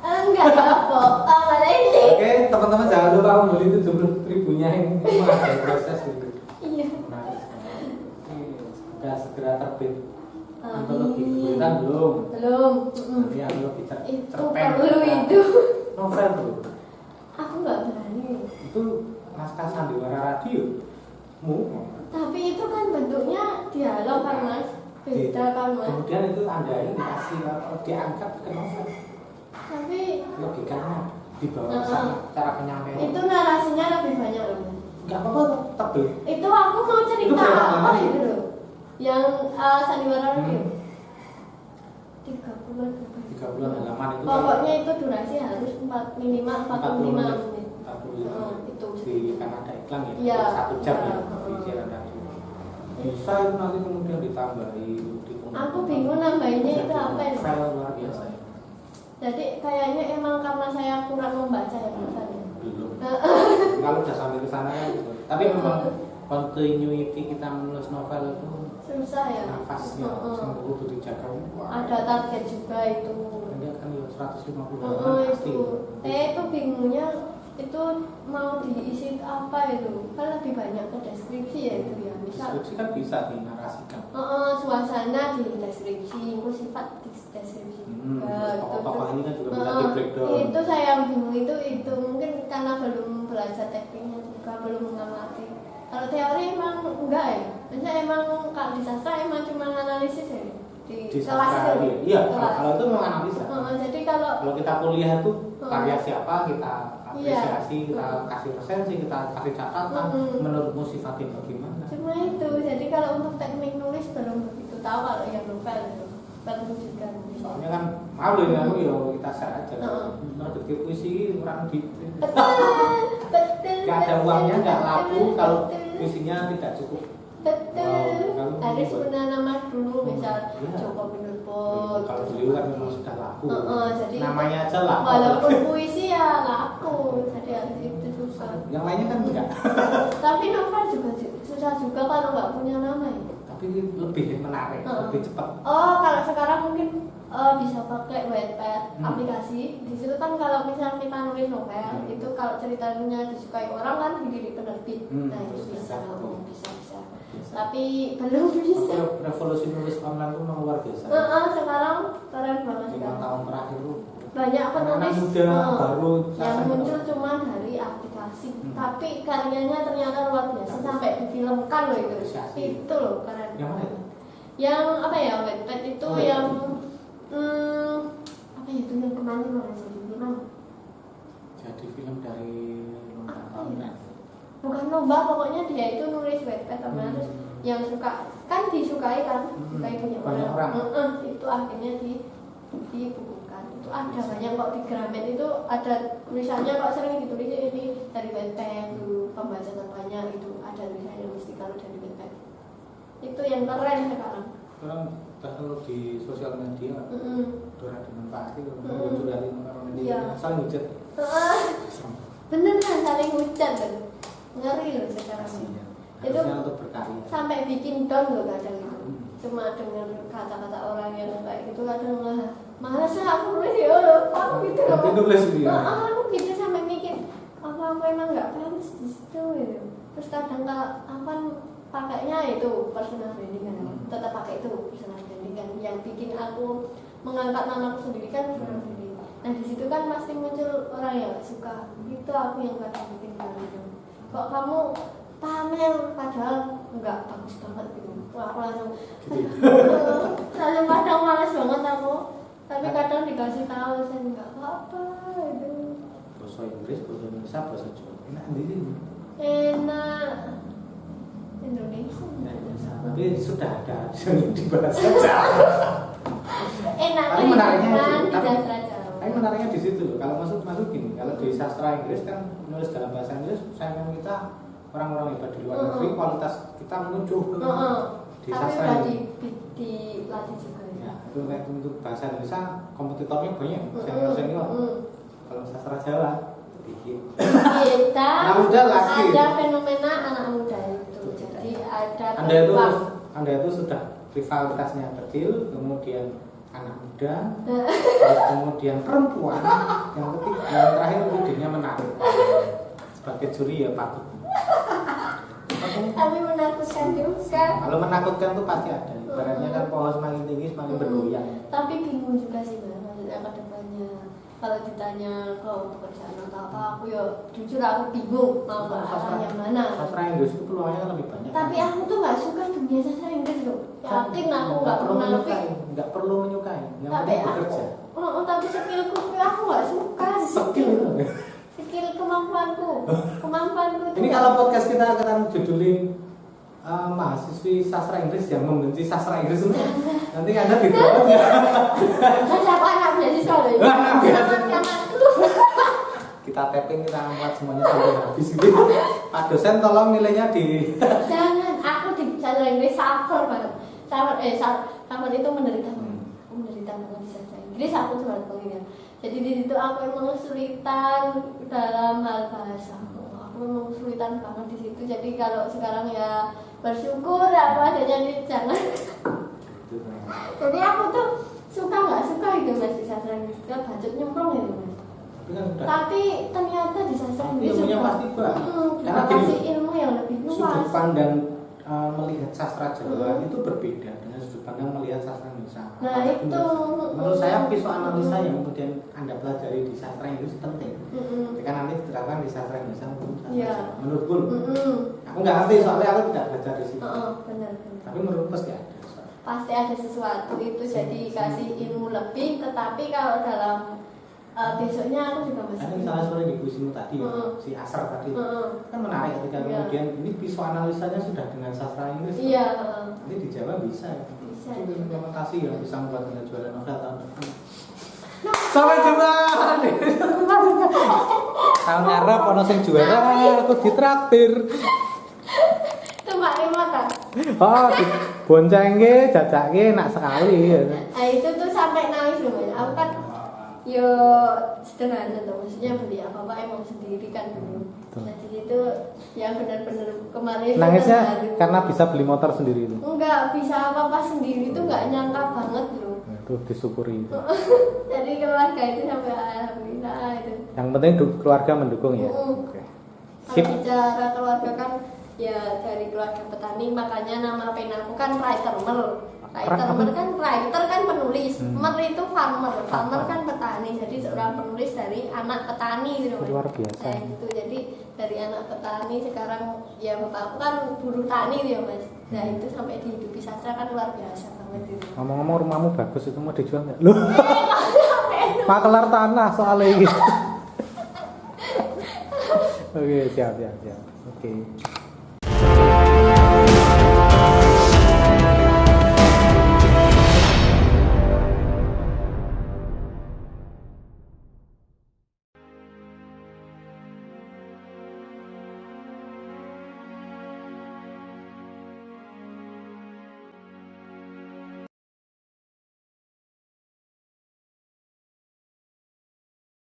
Enggak kok. Malah ini. Oke, teman-teman jangan lupa membeli 70.000-nya ini memang ada proses gitu. Iya. Nah, ini sudah segera terbit. Antologi Amin. kita belum. Belum. Nanti antologi Itu cerpen. perlu itu. Novel bro. Aku nggak berani. Itu naskah sandiwara radio. Mu. Tapi itu kan bentuknya dialog kan Mas. Beda kan Mas. Kemudian itu anda ini dikasih atau diangkat ke novel. Tapi Logikanya di bawah Heeh. sana cara penyampaian. itu narasinya lebih banyak loh Mas. Enggak apa-apa tebel. Itu aku mau Itu cerita berapa apa halaman? itu loh. Yang sandiwara radio. 30-an. 30 halaman itu. Pokoknya itu durasi harus minimal 45 menit. 45 Itu. di kan ada iklan ya. Iya, 1 jam iya, ya di heeh. siaran radio. Bisa itu nanti kemudian ditambahi Aku bingung nambahinnya itu Jadi apa ya? novel luar biasa ya. Jadi kayaknya emang karena saya kurang membaca ya rasanya. Belum. Kalau udah sampai ke sana kan gitu. Tapi memang continuity kita menulis novel itu Susah ya. nafasnya Heeh. semua kudu dijaga. Wah. Ada target juga itu. Dia kan ya 150 Heeh, halaman pasti. itu. Itu bingungnya itu mau diisi apa itu? Kan lebih banyak ke deskripsi ya itu ya. Misal Deskripsi kan bisa dinarasikan. suasana di deskripsi, itu sifat di deskripsi juga. Tokoh-tokoh ini kan juga bisa Heeh, di breakdown. itu saya yang bingung itu mungkin karena belum belajar tekniknya juga belum mengamati. Kalau teori emang enggak ya, maksudnya emang kalau di sastra emang cuma analisis ya di kelas sastra itu. iya. Kelas. Kalau itu memang analisa. Jadi kalau Kalau kita kuliah itu Heeh. karya siapa kita apresiasi, Iya. kita kasih resensi, kita kasih catatan. Heeh. Menurutmu sifatnya bagaimana? cuma itu, jadi kalau untuk teknik nulis belum begitu tahu kalau yang novel itu perlu juga. Soalnya kan malu ini aku ya kita share aja. Heeh. Menerbitkan puisi kurang di Betul. nggak ada uangnya, nggak laku kalau betul. puisinya tidak cukup. Betul. Wow, Harus kalau punya nama dulu, misal Iya. Joko Pinurbo. Kalau beliau kan memang sudah laku. Jadi Namanya aja laku. walaupun puisi ya laku, jadi harus itu susah. Yang lainnya kan enggak. Tapi novel juga susah juga kalau nggak punya nama ya. Tapi lebih menarik, Heeh. lebih cepat. Oh, kalau sekarang mungkin bisa pakai Wattpad Hmm. aplikasi. Di situ kan kalau misalnya kita nulis novel, itu kalau ceritanya disukai orang kan diri penerbit. Nah, itu bisa, bisa. Tapi belum bisa. Revolusi nulis online itu memang luar biasa. Sekarang keren banget 5 sekarang. tahun terakhir itu Banyak penulis anak muda baru yang sastra. muncul cuma dari aplikasi, Hmm. tapi karyanya ternyata luar biasa sampai difilmkan loh itu. Apresiasi. Itu loh keren. Yang mana itu? Yang apa ya, Wattpad itu Oh, yang Wattpad. apa ya, itu yang kemarin mana jadi film? Jadi film dari lomba Apa tahunan. ya? Bukan lomba, pokoknya dia itu nulis Wattpad sama terus yang suka kan disukai kan, disukai banyak Banyak orang. Itu akhirnya dibukukan. Itu ada banyak kok di Gramet itu ada tulisannya kok sering ditulis ini dari Wattpad dulu pembaca terbanyak itu ada tulisannya mesti kalau dari Wattpad. Itu yang keren sekarang. Sekarang teknologi sosial media sudah dimanfaati untuk muncul dari orang Iya. saling hujat. Bener kan saling hujan kan, ngeri loh sekarang ini. Itu Harusnya untuk berkarya. sampai bikin down loh kadang itu. Cuma dengar kata-kata orang yang kayak gitu kadang malas lah aku nulis ya aku gitu loh. Nanti nulis gitu ya? Aku gitu sampai mikir apa aku emang nggak pantas di situ gitu. Terus kadang apa pakainya itu personal branding kan, tetap pakai itu personal branding kan. Yang bikin aku mengangkat namaku sendiri kan personal branding. Nah di situ kan pasti muncul orang yang gak suka. Itu aku yang kadang bikin gitu. Kok kamu pamer padahal enggak bagus banget gitu. Wah, aku langsung Gitu. langsung kadang males banget aku. Tapi kadang dikasih tahu saya enggak apa-apa itu. Bahasa Inggris, bahasa Indonesia, bahasa Jawa. Enak di sini. Enak Indonesia. Tapi sudah ada di bahasa Jawa. Enaknya Tapi menariknya kan itu, di tapi- sastra Jawa. Tapi menariknya di situ loh. Kalau masuk gini, kalau di sastra Inggris kan menulis dalam bahasa Inggris, saingan kita orang-orang hebat di luar negeri, kualitas kita muncul di Tapi sastra udah Inggris. dilatih juga ya. Ya, itu kayak untuk bahasa Indonesia kompetitornya banyak, senior. Kalau sastra Jawa dikit. Kita Anak muda lagi. ada fenomena anak muda itu. Jadi ada Anda itu sudah rivalitasnya kecil, kemudian anak muda, terus kemudian perempuan, yang terakhir idenya menarik. Sebagai juri ya patut. tapi menakutkan juga. Kalau menakutkan tuh pasti ada. Ibaratnya kan pohon semakin tinggi semakin bergoyang. Tapi bingung juga sih Mbak, maksudnya ke depannya. Kalau ditanya ke pekerjaan atau apa, aku ya jujur aku bingung mau ke arah yang mana. Sastra Inggris itu peluangnya kan lebih banyak. Tapi aku tuh nggak suka dunia sastra Inggris loh. Yakin aku nggak perlu pernah menyukai, nggak perlu menyukai. Yang Tapi penting aku, bekerja. tapi skillku aku nggak suka. Skill itu. Skill kemampuanku. Itu Ini kalau podcast kita akan judulin mahasiswi sastra Inggris yang membenci sastra Inggris itu nanti Anda didramat ya. siapa anak beasiswa loh. Anak beasiswa. Anak-anakku. Kita tapping, kita angkat semuanya sampai habis gitu. Pak dosen tolong nilainya di Jangan, aku di sastra Inggris suffer banget. Suffer itu menderita. Aku menderita banget di sastra Inggris. Aku cuma pengen. Jadi di situ aku emang kesulitan dalam hal bahasa. Aku emang kesulitan banget di situ. Jadi kalau sekarang ya bersyukur apa adanya nih jangan. Jadi aku tuh suka nggak suka itu mas di sastra Inggris. Kita bacot nyemplung itu mas. Tapi kan udah Tapi ternyata di sastra Inggris ilmunya juga, pasti banyak. kita Karena gini, kasih ilmu yang lebih sudut luas. pandang melihat sastra Jawa itu berbeda dengan sudut pandang melihat sastra Indonesia. Nah, Apalagi itu. menurut saya pisau analisa yang kemudian Anda pelajari di sastra Inggris penting. Jika nanti diterapkan di sastra Indonesia maupun sastra Iya. Jawa. Menurutku, aku nggak ngerti soalnya aku tidak belajar di situ. Benar. Tapi menurutku pasti ada. Pasti ada sesuatu itu jadi kasih ilmu lebih. Tetapi kalau dalam besoknya aku juga masih. Karena misalnya sore di kuisimu tadi, ya, si Asar tadi, kan menarik ketika Iya. kemudian ini pisau analisanya sudah dengan sastra Inggris. Iya. Nanti di Jawa bisa. Bisa. Itu implementasi yang bisa membuat Anda jualan novel tahun depan. Sampai jumpa. Tahun ngarep ono sing juara aku ditraktir. Itu Mbak Rima kan? Oh, boncengke jajake enak sekali. Nah itu tuh sampai nangis loh Mas. Aku kan yo sederhana tuh, maksudnya beli apa emang sendiri kan dulu. Nah di situ yang benar-benar kemarin itu Nangisnya terharu. karena bisa beli motor sendiri itu. Enggak bisa apa-apa sendiri itu nggak nyangka banget loh. Itu disyukuri itu. Jadi keluarga itu sampai alhamdulillah itu. Yang penting keluarga mendukung ya. Oke. Sip. Kalau bicara keluarga kan ya dari keluarga petani, makanya nama penaku kan writer mer. Writer kan penulis, mer itu farmer kan petani. Jadi seorang penulis dari anak petani gitu Mas. Luar biasa. Nah, gitu. Jadi dari anak petani sekarang ya bapakku kan buruh tani gitu ya Mas. Nah itu sampai dihidupi sastra kan luar biasa banget itu. Ngomong-ngomong rumahmu bagus itu mau dijual nggak? Loh. Makelar tanah soalnya gitu. Oke, siap. Oke.